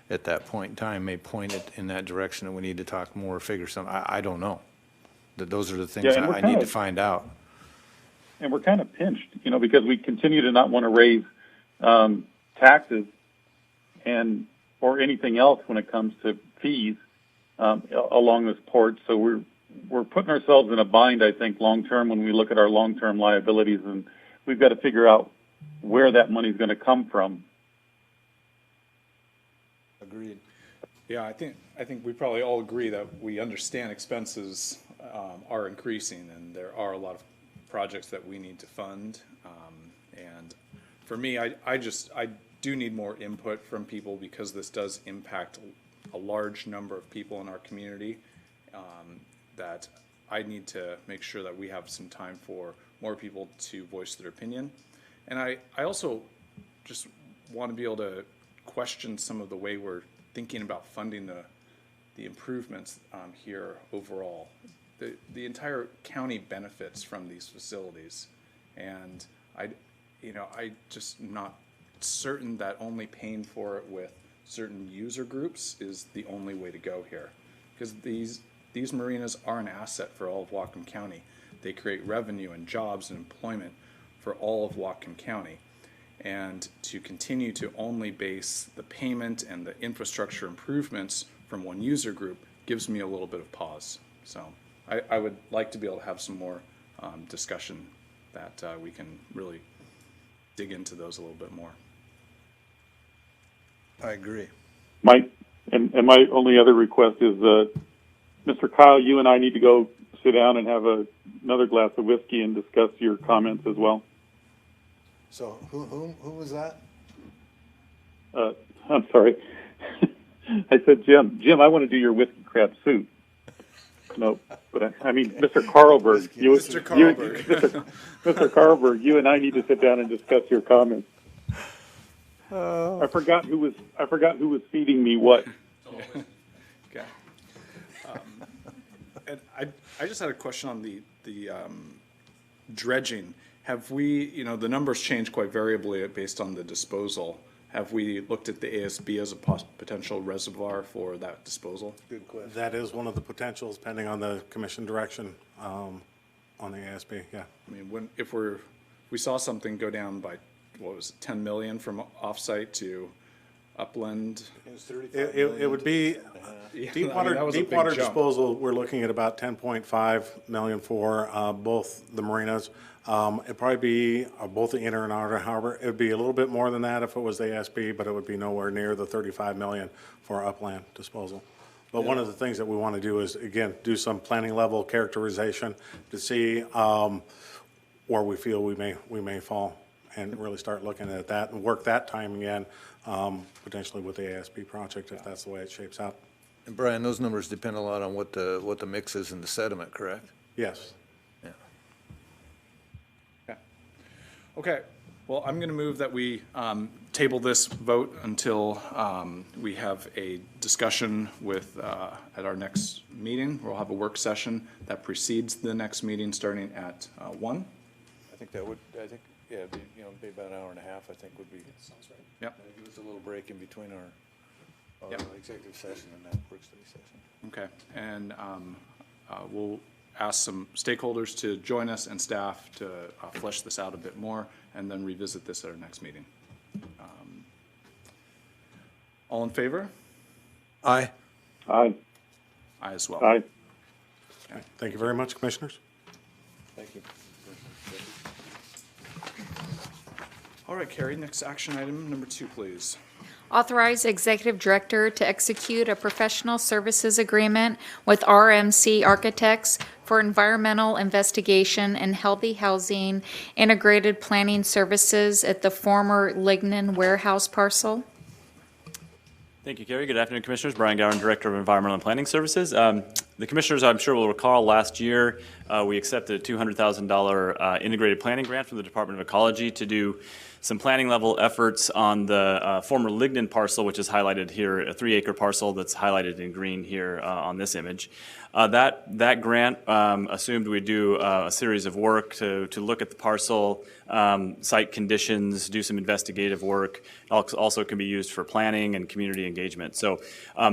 at that point in time may point it in that direction and we need to talk more, figure something. I don't know. Those are the things I need to find out. And we're kind of pinched, because we continue to not want to raise taxes or anything else when it comes to fees along this port. So we're putting ourselves in a bind, I think, long term when we look at our long term liabilities, and we've got to figure out where that money is going to come from. Agreed. Yeah, I think we probably all agree that we understand expenses are increasing, and there are a lot of projects that we need to fund. And for me, I do need more input from people because this does impact a large number of people in our community. That I need to make sure that we have some time for more people to voice their opinion. And I also just want to be able to question some of the way we're thinking about funding the improvements here overall. The entire county benefits from these facilities, and I just not certain that only paying for it with certain user groups is the only way to go here, because these marinas are an asset for all of Whatcom County. They create revenue and jobs and employment for all of Whatcom County. And to continue to only base the payment and the infrastructure improvements from one user group gives me a little bit of pause. So I would like to be able to have some more discussion that we can really dig into those a little bit more. I agree. My only other request is, Mr. Kyle, you and I need to go sit down and have another glass of whiskey and discuss your comments as well. So who was that? I'm sorry. I said, Jim, I want to do your whiskey crab soup. No, but I mean, Mr. Carlberg. Mr. Carlberg. Mr. Carlberg, you and I need to sit down and discuss your comments. I forgot who was feeding me what. Okay. And I just had a question on the dredging. Have we, the numbers change quite variably based on the disposal. Have we looked at the ASB as a potential reservoir for that disposal? Good question. That is one of the potentials pending on the commission direction on the ASB, yeah. I mean, if we saw something go down by, what was it, 10 million from offsite to upland? It was 35 It would be, deep water that was a big jump. disposal, we're looking at about 10.5 million for both the marinas. It'd probably be both the inner and outer harbor. It would be a little bit more than that if it was the ASB, but it would be nowhere near the 35 million for upland disposal. But one of the things that we want to do is, again, do some planning level characterization to see where we feel we may fall, and really start looking at that and work that timing in, potentially with the ASB project, if that's the way it shapes out. And Brian, those numbers depend a lot on what the mix is in the sediment, correct? Yes. Okay, well, I'm going to move that we table this vote until we have a discussion with, at our next meeting. We'll have a work session that precedes the next meeting, starting at 1. Yeah, it'd be, be about an hour and a half, I think would be. Sounds right. Yep. Give us a little break in between our Yep. executive session and that work study session. Okay, and we'll ask some stakeholders to join us and staff to flesh this out a bit more, and then revisit this at our next meeting. All in favor? Aye. Aye. Aye as well. Aye. Thank you very much, commissioners. Thank you. All right, Carrie, next action item, number 2, please. Authorize Executive Director to execute a professional services agreement with RMC Architects for environmental investigation and healthy housing integrated planning services at the former Lignin warehouse parcel. Thank you, Carrie. Good afternoon, Commissioners. Brian Gowan, Director of Environmental and Planning Services. The Commissioners, I'm sure will recall, last year we accepted a $200,000 integrated planning grant from the Department of Ecology to do some planning level efforts on the former Lignin parcel, which is highlighted here, a 3-acre parcel that's highlighted in green here on this image. That grant assumed we'd do a series of work to look at the parcel, site conditions, do some investigative work. Also can be used for planning and community engagement. So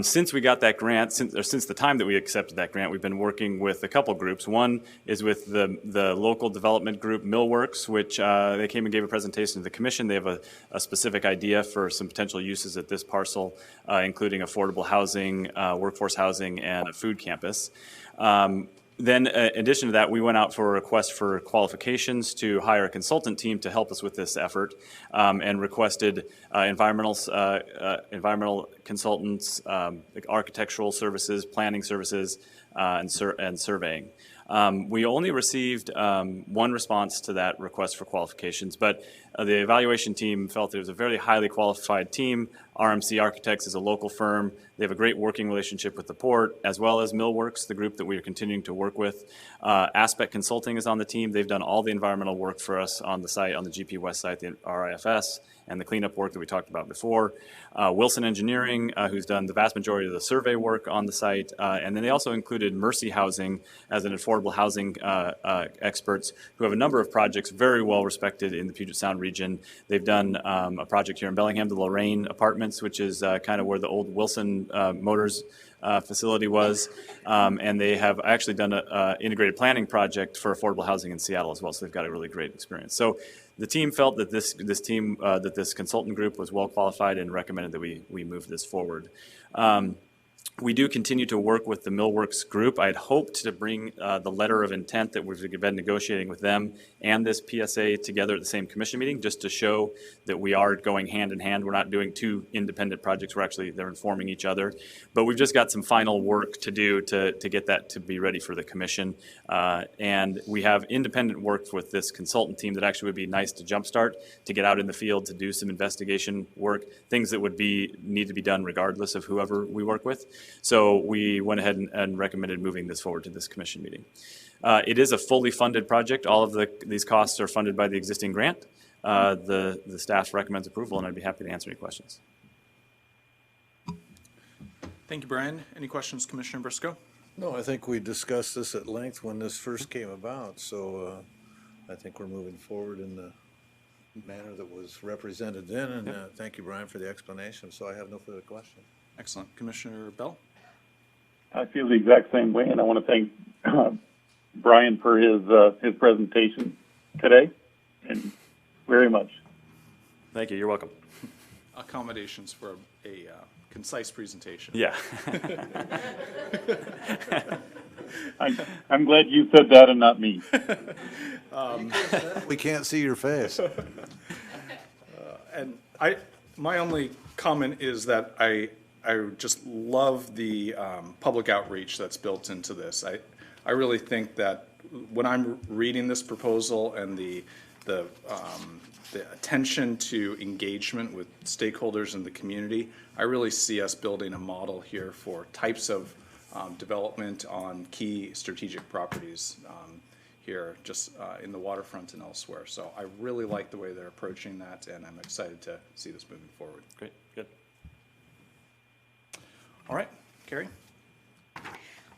since we got that grant, since the time that we accepted that grant, we've been working with a couple groups. One is with the local development group Millworks, which they came and gave a presentation to the Commission. They have a specific idea for some potential uses at this parcel, including affordable housing, workforce housing, and a food campus. Then, in addition to that, we went out for a request for qualifications to hire a consultant team to help us with this effort, and requested environmental consultants, architectural services, planning services, and surveying. We only received one response to that request for qualifications, but the evaluation team felt it was a very highly qualified team. RMC Architects is a local firm. They have a great working relationship with the port, as well as Millworks, the group that we are continuing to work with. Aspect Consulting is on the team. They've done all the environmental work for us on the site, on the GP West site, the RIFS, and the cleanup work that we talked about before. Wilson Engineering, who's done the vast majority of the survey work on the site. And then they also included Mercy Housing as an affordable housing experts who have a number of projects very well respected in the Puget Sound region. They've done a project here in Bellingham, the Lorraine Apartments, which is kind of where the old Wilson Motors facility was. And they have actually done an integrated planning project for affordable housing in Seattle as well. So they've got a really great experience. So the team felt that this consultant group was well qualified and recommended that we move this forward. We do continue to work with the Millworks group. I had hoped to bring the letter of intent that we've been negotiating with them and this PSA together at the same commission meeting, just to show that we are going hand in hand. We're not doing two independent projects. They're informing each other. But we've just got some final work to do to get that to be ready for the commission. And we have independent work with this consultant team that actually would be nice to jumpstart, to get out in the field, to do some investigation work, things that would need to be done regardless of whoever we work with. So we went ahead and recommended moving this forward to this commission meeting. It is a fully funded project. All of these costs are funded by the existing grant. The staff recommends approval, and I'd be happy to answer any questions. Thank you, Brian. Any questions, Commissioner Briscoe? No, I think we discussed this at length when this first came about, so I think we're moving forward in the manner that was represented then, and thank you, Brian, for the explanation. So I have no further questions. Excellent. Commissioner Bell? I feel the exact same way, and I want to thank Brian for his presentation today, and very much. Thank you. You're welcome. Accommodations for a concise presentation. Yeah. I'm glad you said that and not me. We can't see your face. And my only comment is that I just love the public outreach that's built into this. I really think that when I'm reading this proposal and the attention to engagement with stakeholders in the community, I really see us building a model here for types of development on key strategic properties here, just in the waterfront and elsewhere. So I really like the way they're approaching that, and I'm excited to see this moving forward. Great. Good. All right, Carrie?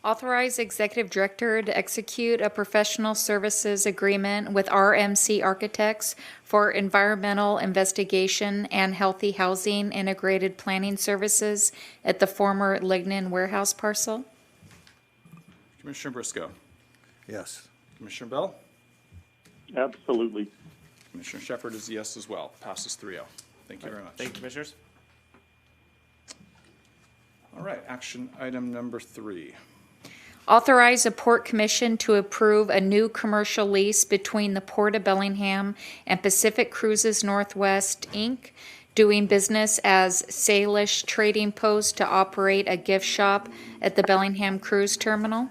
Authorize Executive Director to execute a professional services agreement with RMC Architects for environmental investigation and healthy housing integrated planning services at the former Lignin warehouse parcel. Commissioner Briscoe? Yes. Commissioner Bell? Absolutely. Commissioner Shepherd is a yes as well. Passes 3-0. Thank you very much. Thank you, commissioners. All right, action item number 3. Authorize a Port Commission to approve a new commercial lease between the Port of Bellingham and Pacific Cruises Northwest, Inc., doing business as Salish Trading Post to operate a gift shop at the Bellingham Cruise Terminal.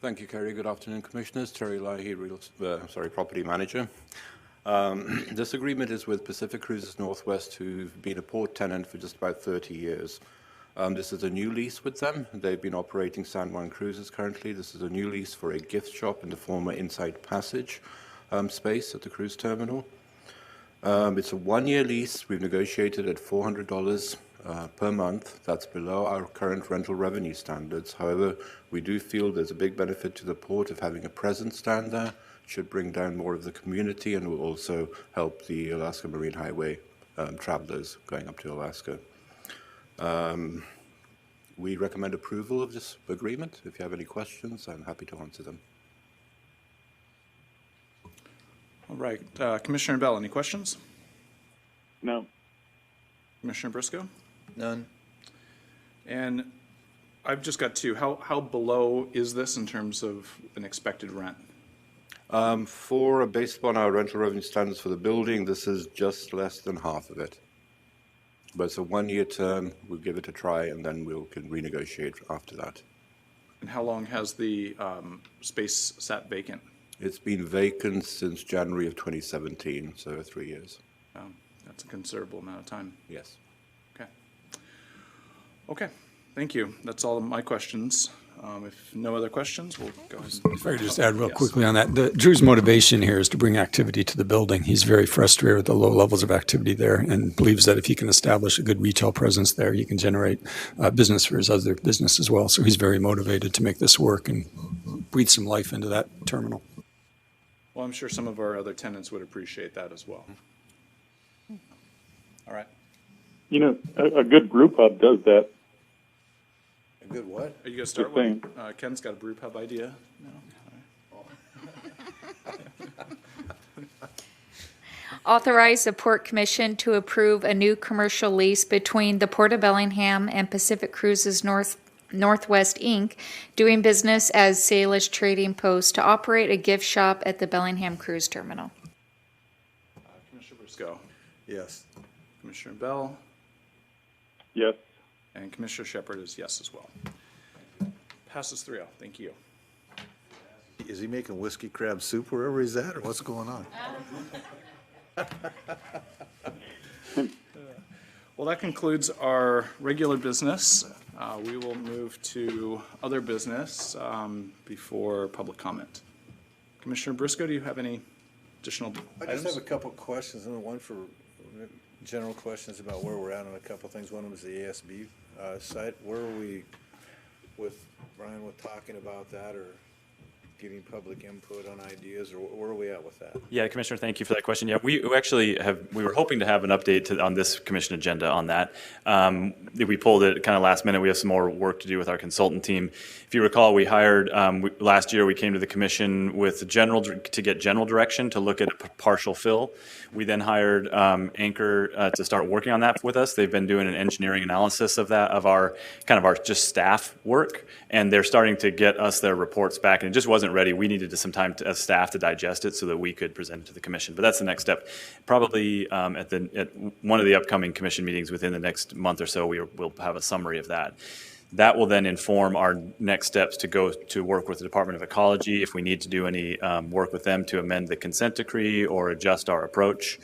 Thank you, Kerry. Good afternoon, Commissioners. Terry Leahy, Property Manager. This agreement is with Pacific Cruises Northwest, who've been a port tenant for just about 30 years. This is a new lease with them. They've been operating San Juan Cruises currently. This is a new lease for a gift shop in the former Inside Passage space at the cruise terminal. It's a 1-year lease. We've negotiated at $400 per month. That's below our current rental revenue standards. However, we do feel there's a big benefit to the port of having a presence down there. Should bring down more of the community and will also help the Alaska Marine Highway travelers going up to Alaska. We recommend approval of this agreement. If you have any questions, I'm happy to answer them. All right, Commissioner Bell, any questions? No. Commissioner Briscoe? None. And I've just got 2. How below is this in terms of an expected rent? Based upon our rental revenue standards for the building, this is just less than half of it. But it's a 1-year term. We'll give it a try, and then we can renegotiate after that. And how long has the space sat vacant? It's been vacant since January of 2017, so 3 years. That's a considerable amount of time. Yes. Okay. Okay, thank you. That's all of my questions. If no other questions, we'll go ahead. If I could just add real Yes. quickly on that, Drew's motivation here is to bring activity to the building. He's very frustrated with the low levels of activity there and believes that if he can establish a good retail presence there, he can generate business for his other business as well. So he's very motivated to make this work and breathe some life into that terminal. Well, I'm sure some of our other tenants would appreciate that as well. All right. You know, a good brew pub does that. A good what? Are you going to start Just one? Ken's got a brew pub idea. No? Authorize the Port Commission to approve a new commercial lease between the Port of Bellingham and Pacific Cruises Northwest, Inc., doing business as Salish Trading Post, to operate a gift shop at the Bellingham Cruise Terminal. Commissioner Briscoe, Yes. Commissioner Bell, Yes. and Commissioner Shepard is yes as well. Passes 3-0. Thank you. Is he making whiskey crab soup wherever he's at, or what's going on? Well, that concludes our regular business. We will move to other business before public comment. Commissioner Briscoe, do you have any additional I items? just have a couple of questions, and one for general questions about where we're at on a couple of things. One was the ASB site. Where are we with, Brian, with talking about that, or getting public input on ideas, or where are we at with that? Yeah, Commissioner, thank you for that question. Yeah, we actually we were hoping to have an update on this commission agenda on that. We pulled it kind of last minute. We have some more work to do with our consultant team. If you recall, we hired, last year we came to the commission with to get general direction to look at a partial fill. We then hired Anchor to start working on that with us. They've been doing an engineering analysis of that, of our just staff work, and they're starting to get us their reports back, and it just wasn't ready. We needed some time as staff to digest it so that we could present it to the commission. But that's the next step. Probably at one of the upcoming commission meetings within the next month or so, we'll have a summary of that. That will then inform our next steps to go to work with the Department of Ecology if we need to do any work with them to amend the consent decree or adjust our approach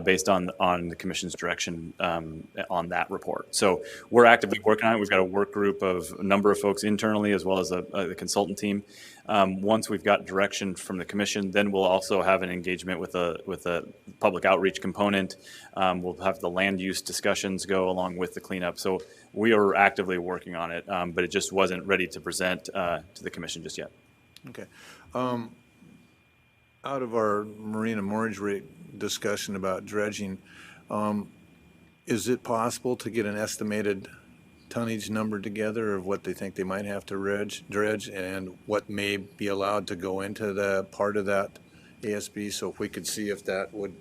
based on the commission's direction on that report. So we're actively working on it. We've got a work group of a number of folks internally as well as the consultant team. Once we've got direction from the commission, then we'll also have an engagement with a public outreach component. We'll have the land use discussions go along with the cleanup. So we are actively working on it, but it just wasn't ready to present to the commission just yet. Okay. Out of our marina moorage rate discussion about dredging, is it possible to get an estimated tonnage number together of what they think they might have to dredge and what may be allowed to go into the part of that ASB? So if we could see if that would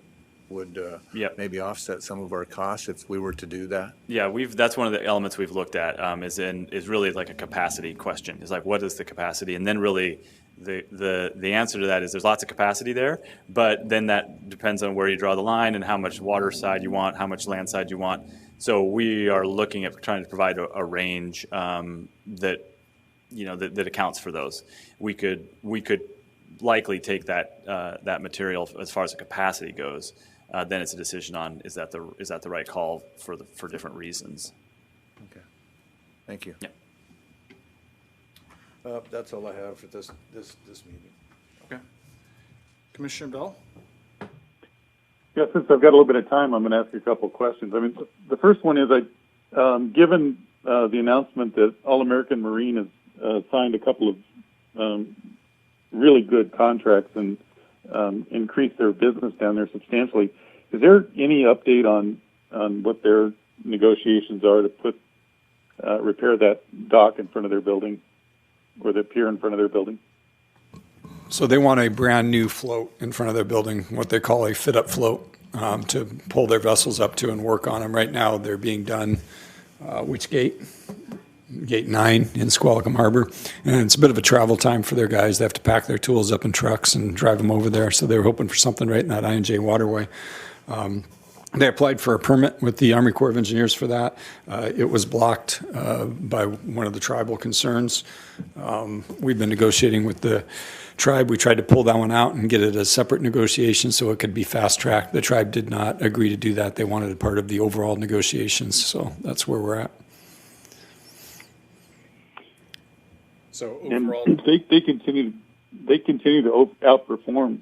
Yep. maybe offset some of our costs if we were to do that? Yeah, that's one of the elements we've looked at is really like a capacity question. Is like, what is the capacity? And then really the answer to that is there's lots of capacity there, but then that depends on where you draw the line and how much water side you want, how much land side you want. So we are looking at trying to provide a range that accounts for those. We could likely take that material as far as the capacity goes. Then it's a decision on is that the right call for different reasons. Okay. Thank you. Yeah. That's all I have for this meeting. Okay. Commissioner Bell? Yeah, since I've got a little bit of time, I'm going to ask you a couple of questions. I mean, the first one is, given the announcement that All-American Marine has signed a couple of really good contracts and increased their business down there substantially, is there any update on what their negotiations are to repair that dock in front of their building, or the pier in front of their building? So they want a brand-new float in front of their building, what they call a fit-up float, to pull their vessels up to and work on them. Right now, they're being done, which gate? Gate 9 in Squalicum Harbor. And it's a bit of a travel time for their guys. They have to pack their tools up in trucks and drive them over there. So they were hoping for something right in that I&J waterway. They applied for a permit with the Army Corps of Engineers for that. It was blocked by one of the tribal concerns. We've been negotiating with the tribe. We tried to pull that one out and get it a separate negotiation so it could be fast-tracked. The tribe did not agree to do that. They wanted it part of the overall negotiations. So that's where we're at. So And overall, they continue to outperform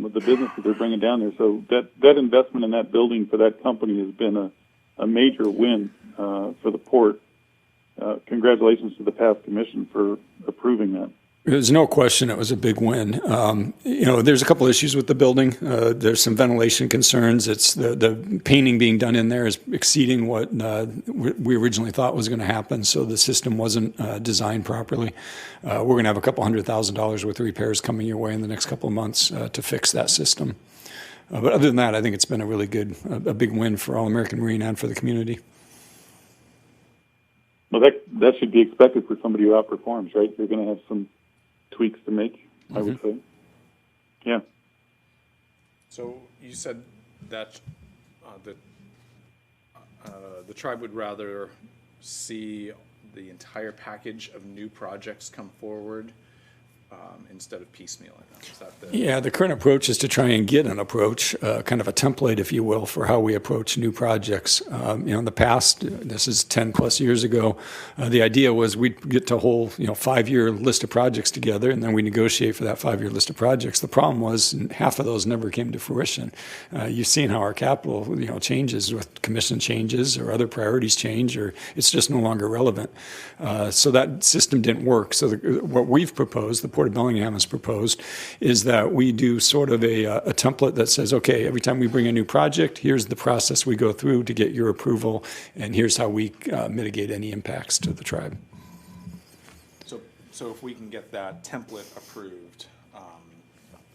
with the business that they're bringing down there. So that investment in that building for that company has been a major win for the port. Congratulations to the past commission for approving that. There's no question it was a big win. There's a couple issues with the building. There's some ventilation concerns. It's the painting being done in there is exceeding what we originally thought was going to happen, so the system wasn't designed properly. We're going to have a couple $100,000 worth of repairs coming your way in the next couple of months to fix that system. But other than that, I think it's been a really good, a big win for All-American Marine and for the community. Well, that should be expected for somebody who outperforms, right? You're going to have some tweaks to make, I would say. Yeah. So you said that the tribe would rather see the entire package of new projects come forward instead of piecemeal it. Is that the? Yeah, the current approach is to try and get an approach, kind of a template, if you will, for how we approach new projects. In the past, this is 10 plus years ago, the idea was we'd get to a whole, 5-year list of projects together, and then we negotiate for that 5-year list of projects. The problem was half of those never came to fruition. You've seen how our capital, changes with commission changes or other priorities change, or it's just no longer relevant. So that system didn't work. So what we've proposed, the Port of Bellingham has proposed, is that we do sort of a template that says, okay, every time we bring a new project, here's the process we go through to get your approval, and here's how we mitigate any impacts to the tribe. So if we can get that template approved,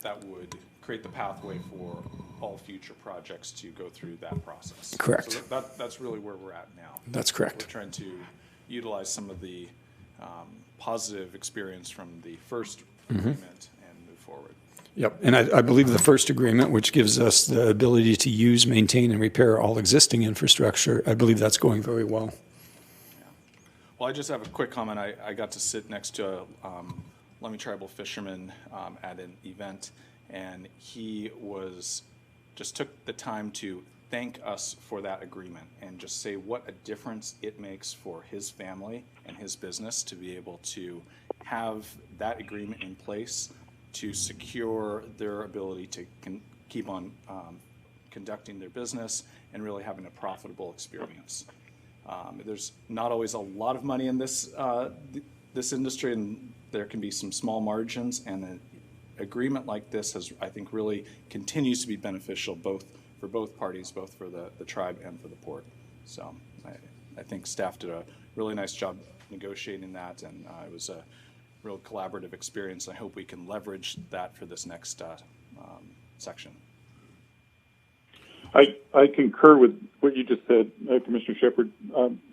that would create the pathway for all future projects to go through that process. Correct. So that's really where we're at now. That's correct. We're trying to utilize some of the positive experience from the first agreement and move forward. Yep, and I believe the first agreement, which gives us the ability to use, maintain, and repair all existing infrastructure, I believe that's going very well. Yeah. Well, I just have a quick comment. I got to sit next to a Lummi tribal fisherman at an event, and he just took the time to thank us for that agreement and just say what a difference it makes for his family and his business to be able to have that agreement in place to secure their ability to keep on conducting their business and really having a profitable experience. There's not always a lot of money in this industry, and there can be some small margins, and an agreement like this has, I think, really continues to be beneficial for both parties, both for the tribe and for the port. So I think staff did a really nice job negotiating that, and it was a real collaborative experience. I hope we can leverage that for this next section. I concur with what you just said, Commissioner Shepherd.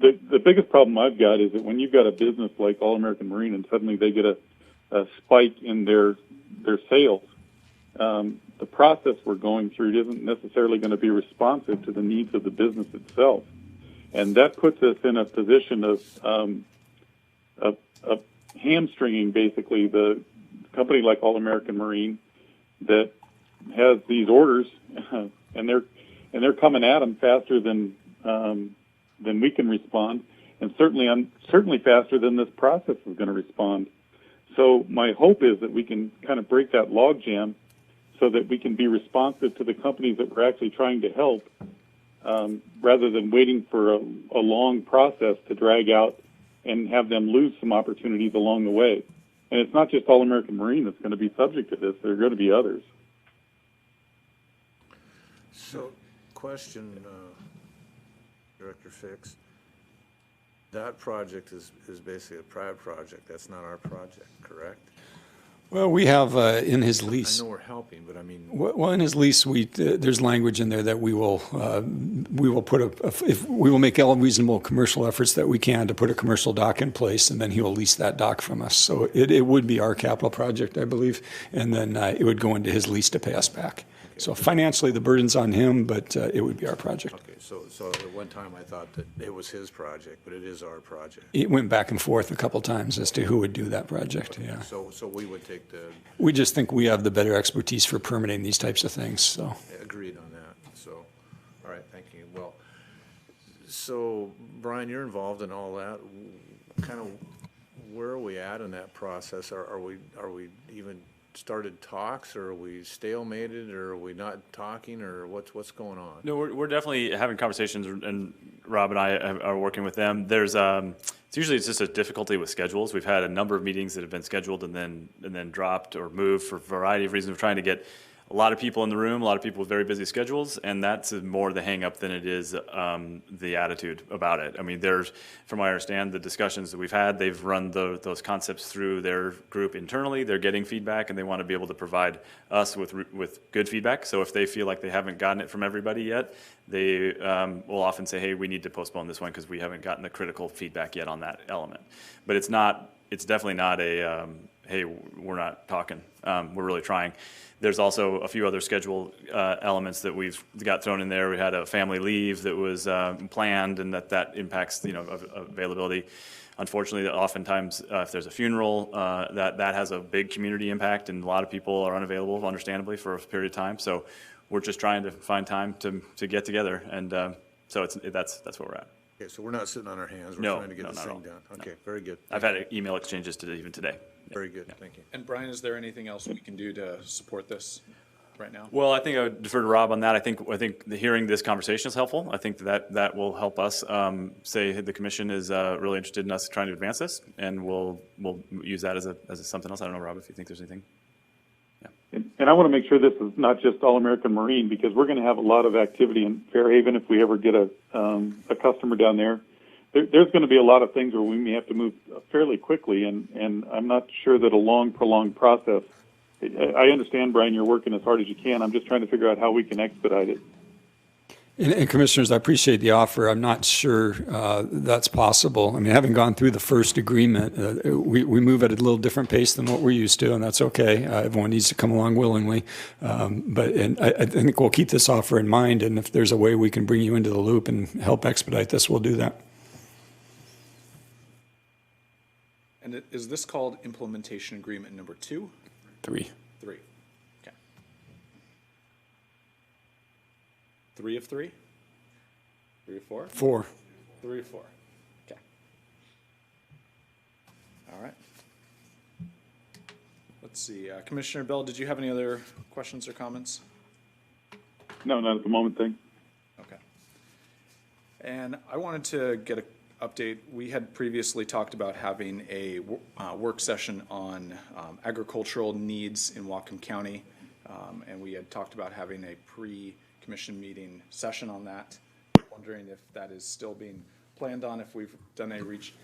The biggest problem I've got is that when you've got a business like All American Marine and suddenly they get a spike in their sales, the process we're going through isn't necessarily going to be responsive to the needs of the business itself. And that puts us in a position of hamstringing, basically, the company like All American Marine that has these orders, and they're coming at them faster than we can respond, and certainly faster than this process is going to respond. So my hope is that we can kind of break that logjam so that we can be responsive to the companies that we're actually trying to help, rather than waiting for a long process to drag out and have them lose some opportunities along the way. And it's not just All American Marine that's going to be subject to this. There are going to be others. So, question, Director Fix. That project is basically a private project. That's not our project, correct? Well, we have in his lease. I know we're helping, but I mean. Well, in his lease, there's language in there that we will we will make all reasonable commercial efforts that we can to put a commercial dock in place, and then he will lease that dock from us. So it would be our capital project, I believe, and then it would go into his lease to pay us back. Okay. So financially, the burden's on him, but it would be our project. Okay, so at one time I thought that it was his project, but it is our project. It went back and forth a couple times as to who would do that project. Okay. Yeah. So we would take the. We just think we have the better expertise for permitting these types of things. So. Agreed on that. So, all right, thank you. Well, so Brian, you're involved in all that. Kind of, where are we at in that process? Are we even started talks, or are we stalemated, or are we not talking, or what's going on? No, we're definitely having conversations, and Rob and I are working with them. There's it's usually just a difficulty with schedules. We've had a number of meetings that have been scheduled and then dropped or moved for a variety of reasons. We're trying to get a lot of people in the room, a lot of people with very busy schedules, and that's more the hang up than it is the attitude about it. I mean, from what I understand, the discussions that we've had, they've run those concepts through their group internally. They're getting feedback, and they want to be able to provide us with good feedback. So if they feel like they haven't gotten it from everybody yet, they will often say, hey, we need to postpone this one because we haven't gotten the critical feedback yet on that element. But it's definitely not a, hey, we're not talking. We're really trying. There's also a few other schedule elements that we've got thrown in there. We had a family leave that was planned, and that impacts availability. Unfortunately, oftentimes if there's a funeral, that has a big community impact, and a lot of people are unavailable, understandably, for a period of time. So we're just trying to find time to get together, and so that's where we're at. Okay, so we're not sitting on our hands. We're No, trying to get no, this not at thing all. done. Okay, very good. I've had email exchanges even today. Very good, thank you. And Brian, is there anything else we can do to support this right now? Well, I think I would defer to Rob on that. I think hearing this conversation is helpful. I think that will help us say the commission is really interested in us trying to advance this, and we'll use that as something else. I don't know, Rob, if you think there's anything. And I want to make sure this is not just All-American Marine, because we're going to have a lot of activity in Fairhaven if we ever get a customer down there. There's going to be a lot of things where we may have to move fairly quickly, and I'm not sure that a long, prolonged process. I understand, Brian, you're working as hard as you can. I'm just trying to figure out how we can expedite it. And Commissioners, I appreciate the offer. I'm not sure that's possible. I mean, having gone through the first agreement, we move at a little different pace than what we're used to, and that's okay. Everyone needs to come along willingly. But I think we'll keep this offer in mind, and if there's a way we can bring you into the loop and help expedite this, we'll do that. And is this called implementation agreement number 2? 3. 3. Okay. 3 of 3? 3 of 4? 4. 3 of 4. Okay. All right. Let's see. Commissioner Bell, did you have any other questions or comments? No, not at the moment, thanks. Okay. And I wanted to get an update. We had previously talked about having a work session on agricultural needs in Whatcom County, and we had talked about having a pre-commission meeting session on that. Wondering if that is still being planned on, if we've done a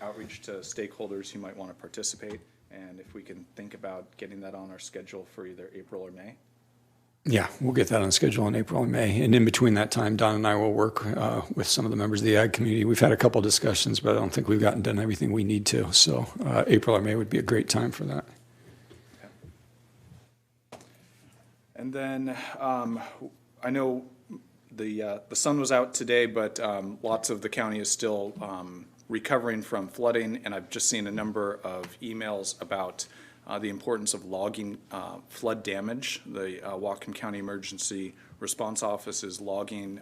outreach to stakeholders who might want to participate, and if we can think about getting that on our schedule for either April or May. Yeah, we'll get that on schedule in April and May. And in between that time, Don and I will work with some of the members of the ag community. We've had a couple discussions, but I don't think we've done everything we need to. So April or May would be a great time for that. Okay. And then I know the sun was out today, but lots of the county is still recovering from flooding, and I've just seen a number of emails about the importance of logging flood damage. The Whatcom County Emergency Response Office is logging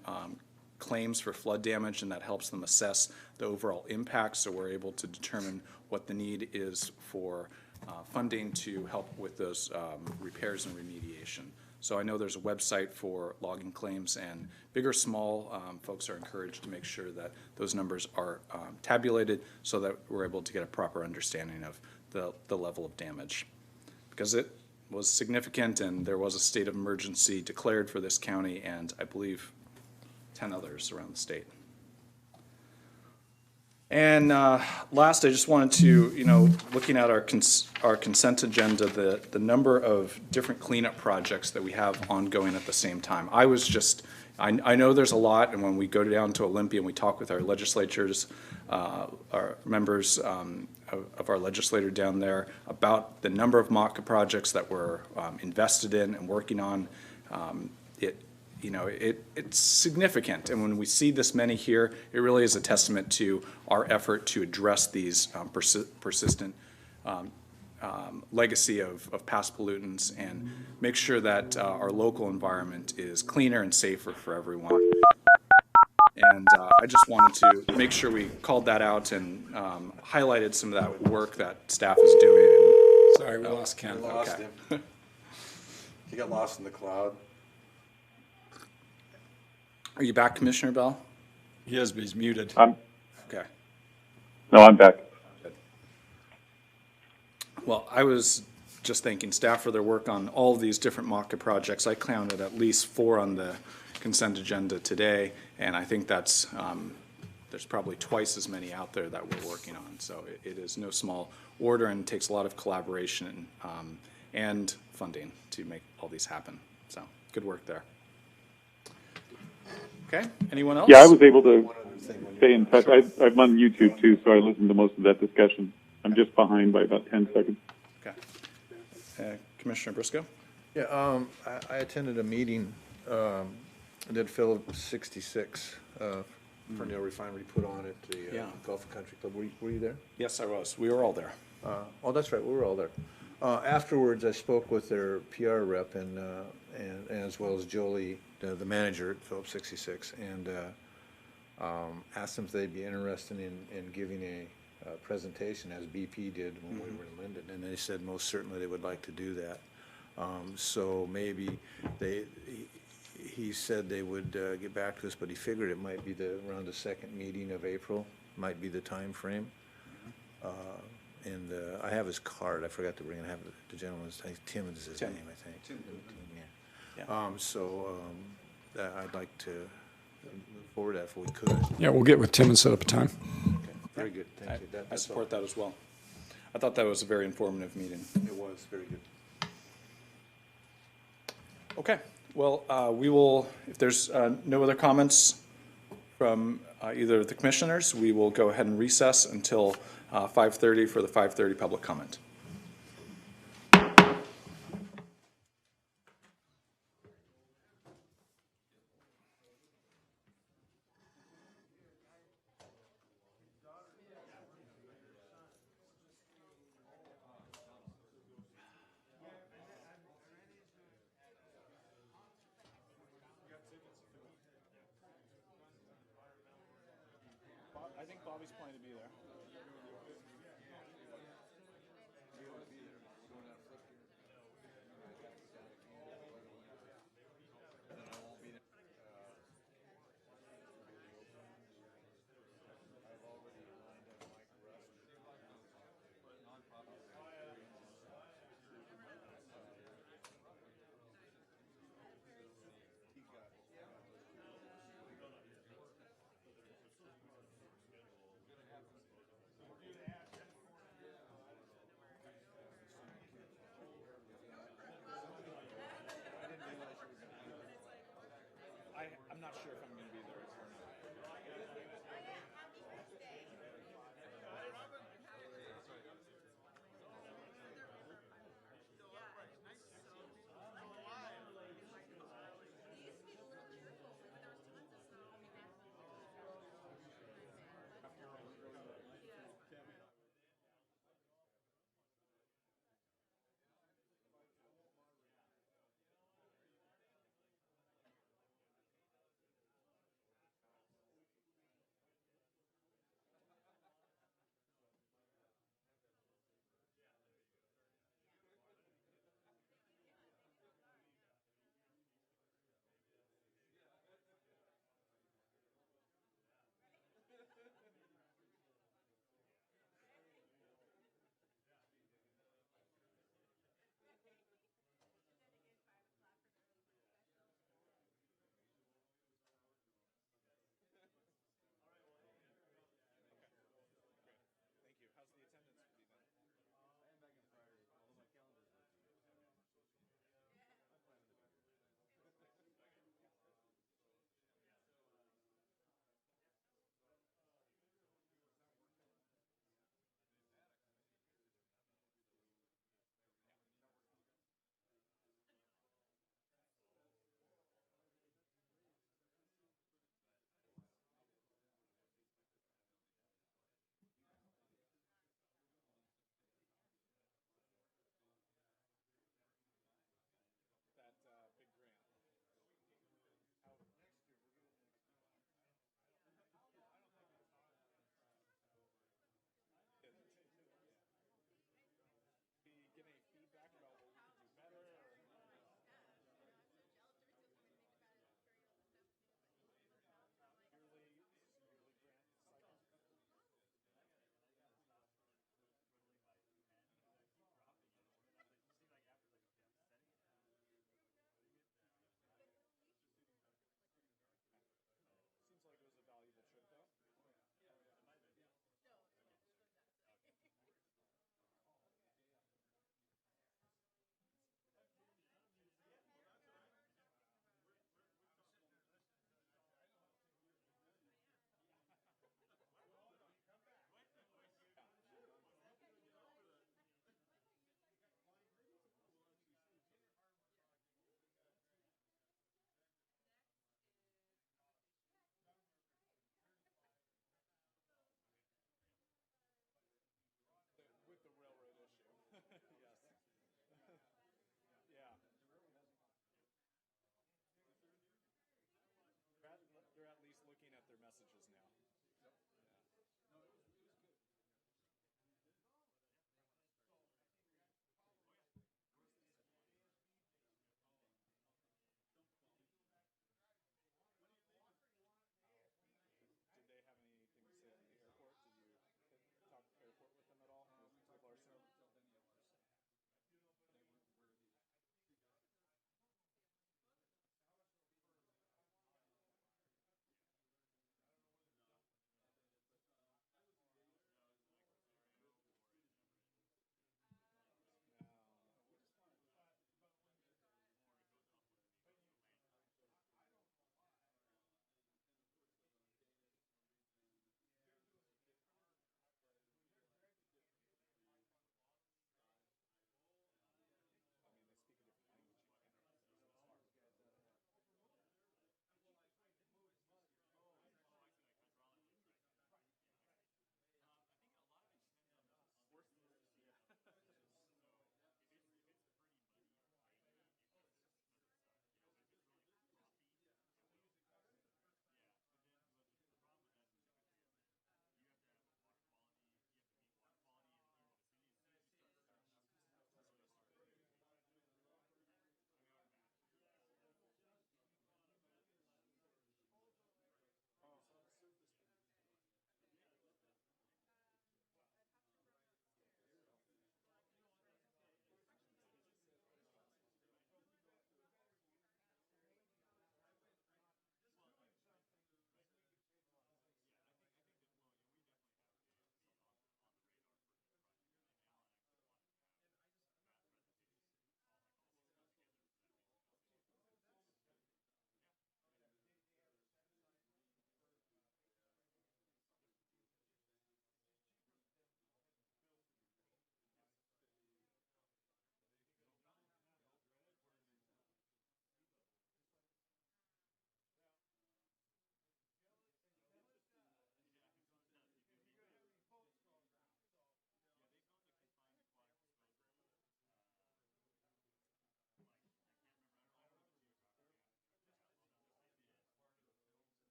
claims for flood damage, and that helps them assess the overall impact, so we're able to determine what the need is for funding to help with those repairs and remediation. So I know there's a website for logging claims, and big or small, folks are encouraged to make sure that those numbers are tabulated so that we're able to get a proper understanding of the level of damage. Because it was significant, and there was a state of emergency declared for this county and I believe 10 others around the state. And last, I just wanted to, looking at our consent agenda, the number of different cleanup projects that we have ongoing at the same time. I know there's a lot, and when we go down to Olympia and we talk with our legislators, our members of our legislator down there about the number of MACA projects that we're invested in and working on, it's significant. And when we see this many here, it really is a testament to our effort to address these persistent legacy of past pollutants and make sure that our local environment is cleaner and safer for everyone. And I just wanted to make sure we called that out and highlighted some of that work that staff is doing. Sorry, we lost Ken. We lost him. He got lost in the cloud. Are you back, Commissioner Bell? He is, but he's muted. Okay. No, I'm back. Well, I was just thanking staff for their work on all of these different MACA projects. I counted at least 4 on the consent agenda today, and I think that's, there's probably twice as many out there that we're working on. So it is no small order, and takes a lot of collaboration and funding to make all these happen. So good work there. Okay, anyone else? Yeah, I was able to stay in touch. I'm on YouTube too, so I listened to most of that discussion. I'm just behind by about 10 seconds. Okay. Commissioner Briscoe? Yeah, I attended a meeting that Phillips 66 Ferndale Refinery put on at the Yeah. Gulf and Country Club. Were you there? Yes, I was. We were all there. Oh, that's right, we were all there. Afterwards, I spoke with their PR rep and as well as Jolie, the manager at Phillips 66, and asked them if they'd be interested in giving a presentation as BP did when we were in Linden, and they said most certainly they would like to do that. So maybe he said they would get back to us, but he figured it might be around the second meeting of April, might be the time frame. And I have his card. I forgot to bring it. I have the gentleman's, Tim is his name, I think. Tim, yeah. I'd like to move forward if we could. Yeah, we'll get with Tim and set up a time. Okay, very good, thank you. I That's support that as well. I thought that was a very informative meeting. It was, very good. Okay, well, we will, if there's no other comments from either of the commissioners, we will go ahead and recess until 5:30 for the 5:30 public comment. I think Bobby's planning to be there.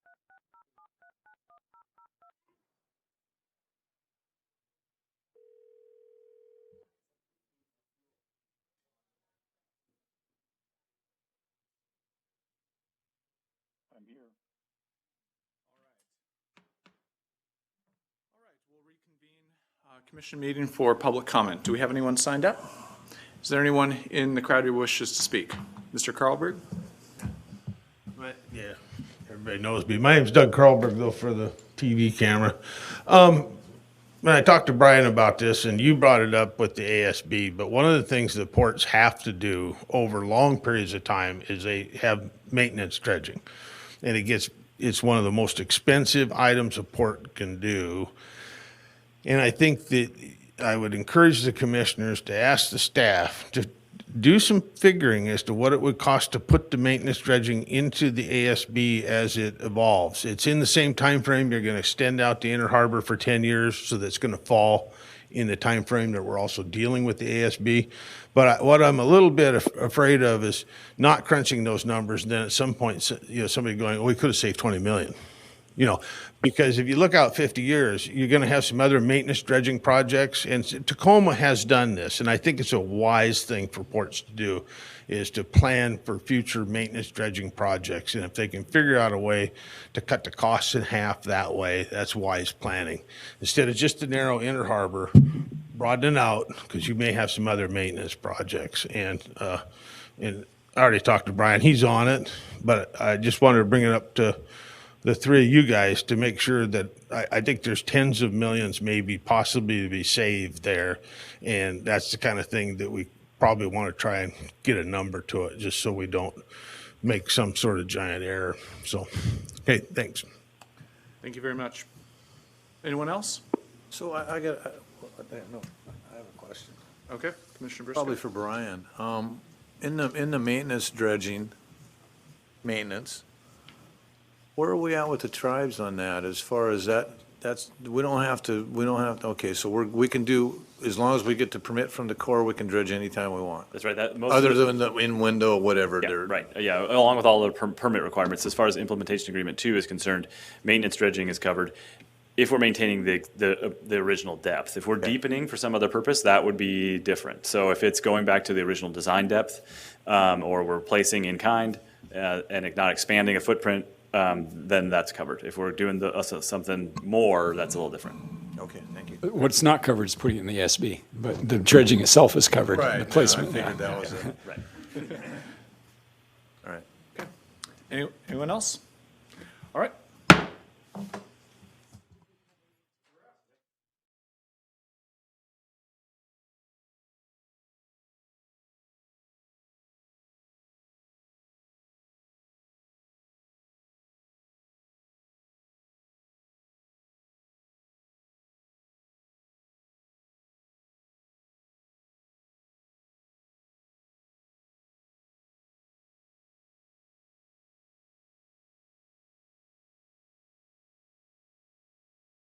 I'm here. All right, we'll reconvene commission meeting for public comment. Do we have anyone signed up? Is there anyone in the crowd who wishes to speak? Mr. Carlberg? Yeah, everybody knows me. My name's Doug Carlberg, though, for the TV camera. When I talked to Brian about this, and you brought it up with the ASB, but one of the things that ports have to do over long periods of time is they have maintenance dredging. And it's one of the most expensive items a port can do. And I think that I would encourage the commissioners to ask the staff to do some figuring as to what it would cost to put the maintenance dredging into the ASB as it evolves. It's in the same time frame. You're going to extend out the inner harbor for 10 years, so that's going to fall in the time frame that we're also dealing with the ASB. But what I'm a little bit afraid of is not crunching those numbers, and then at some point, somebody going, "Oh, we could have saved 20 million." Because if you look out 50 years, you're going to have some other maintenance dredging projects, and Tacoma has done this, and I think it's a wise thing for ports to do, is to plan for future maintenance dredging projects, and if they can figure out a way to cut the costs in half that way, that's wise planning. Instead of just the narrow inner harbor, broaden it out, because you may have some other maintenance projects, and I already talked to Brian, he's on it, but I just wanted to bring it up to the three of you guys to make sure that I think there's tens of millions maybe possibly to be saved there. And that's the kind of thing that we probably want to try and get a number to it, just so we don't make some sort of giant error. So, okay, thanks. Thank you very much. Anyone else? So I have a question. Okay, Commissioner Briscoe. Probably for Brian. In the maintenance dredging, where are we at with the tribes on that? As far as we don't have to, okay, so we can do, as long as we get the permit from the Corps, we can dredge anytime we want. That's right. Other than the in-window, whatever. Yeah, right. Yeah, along with all the permit requirements. As far as implementation agreement 2 is concerned, maintenance dredging is covered if we're maintaining the original depth. If we're deepening for some other purpose, that would be different. So if it's going back to the original design depth, or we're placing in kind and not expanding a footprint, then that's covered. If we're doing something more, that's a little different. Okay, thank you. What's not covered is putting it in the SB, but the dredging itself is covered. Right. The placement. I figured that was it. Right. All right. Anyone else? All right,